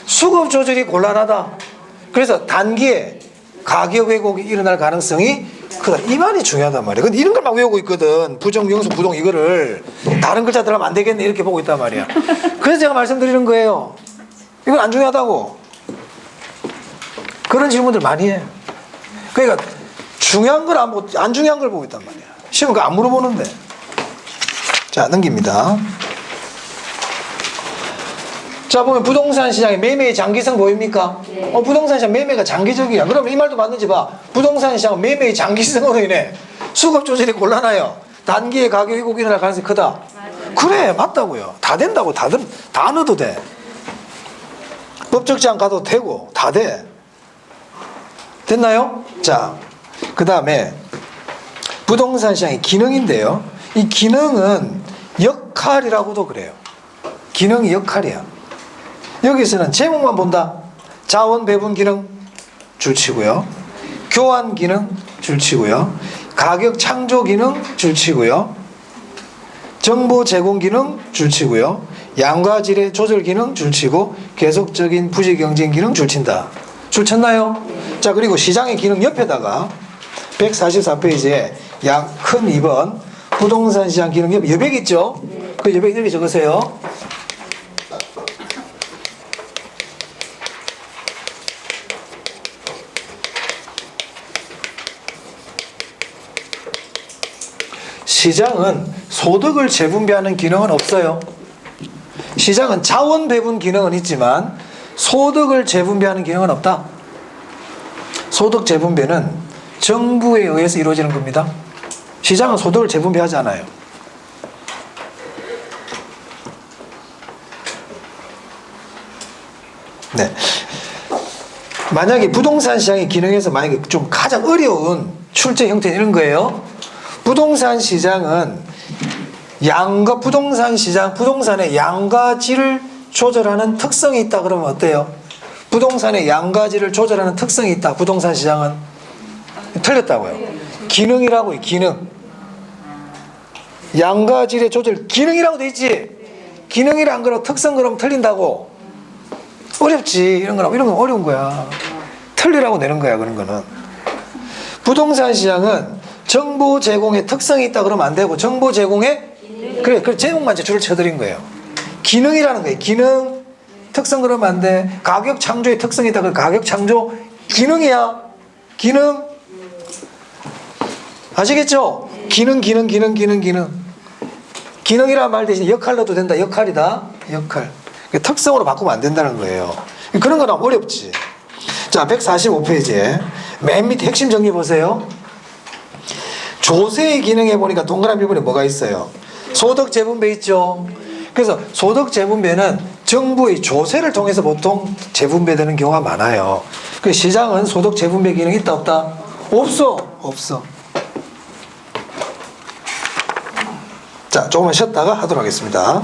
Speaker 1: 수급 조절이 곤란하다. 그래서 단기에 가격 왜곡이 일어날 가능성이 크다. 이 말이 중요하단 말이야. 근데 이런 걸 막 외우고 있거든. 부정, 영속, 부동 이거를 다른 글자 들어가면 안 되겠네 이렇게 보고 있단 말이야. 그래서 제가 말씀드리는 거예요. 이건 안 중요하다고. 그런 질문들 많이 해. 그러니까 중요한 걸 안 보고 안 중요한 걸 보고 있단 말이야. 시험 그거 안 물어보는데. 자, 넘깁니다. 자, 보면 부동산 시장의 매매의 장기성 보입니까? 부동산 시장 매매가 장기적이야. 그럼 이 말도 맞는지 봐. 부동산 시장은 매매의 장기성으로 인해 수급 조절이 곤란하여 단기에 가격 왜곡이 일어날 가능성이 크다. 그래, 맞다고요. 다 된다고. 다 넣어도 돼. 법적 제한 가도 되고 다 돼. 됐나요? 자, 그 다음에 부동산 시장의 기능인데요. 이 기능은 역할이라고도 그래요. 기능이 역할이야. 여기서는 제목만 본다. 자원 배분 기능 줄치고요. 교환 기능 줄치고요. 가격 창조 기능 줄치고요. 정보 제공 기능 줄치고요. 양과 질의 조절 기능 줄치고 계속적인 부지 경쟁 기능 줄친다. 줄쳤나요? 자, 그리고 시장의 기능 옆에다가 144페이지에 양 큰 2번 부동산 시장 기능 옆에 여백 있죠? 그 여백 이렇게 적으세요. 시장은 소득을 재분배하는 기능은 없어요. 시장은 자원 배분 기능은 있지만 소득을 재분배하는 기능은 없다. 소득 재분배는 정부에 의해서 이루어지는 겁니다. 시장은 소득을 재분배하지 않아요. 네. 만약에 부동산 시장의 기능에서 만약에 좀 가장 어려운 출제 형태는 이런 거예요. 부동산 시장은 양과 부동산 시장, 부동산의 양과 질을 조절하는 특성이 있다 그러면 어때요? 부동산의 양과 질을 조절하는 특성이 있다. 부동산 시장은 틀렸다고요. 기능이라고요. 기능. 양과 질의 조절 기능이라고 돼 있지. 기능이란 거로 특성 그러면 틀린다고. 어렵지. 이런 건 어려운 거야. 틀리라고 내는 거야. 그런 거는. 부동산 시장은 정보 제공의 특성이 있다 그러면 안 되고 정보 제공의 그래 제공만 이제 줄을 쳐드린 거예요. 기능이라는 거예요. 기능 특성 그러면 안 돼. 가격 창조의 특성이 있다. 그 가격 창조 기능이야. 기능 아시겠죠? 기능이란 말 대신 역할 넣어도 된다. 역할이다. 역할. 특성으로 바꾸면 안 된다는 거예요. 그런 건 어렵지. 자, 145페이지에 맨 밑에 핵심 정리 보세요. 조세의 기능에 보니까 동그라미 부분에 뭐가 있어요? 소득 재분배 있죠. 그래서 소득 재분배는 정부의 조세를 통해서 보통 재분배되는 경우가 많아요. 그 시장은 소득 재분배 기능이 있다 없다? 없어. 자, 조금만 쉬었다가 하도록 하겠습니다.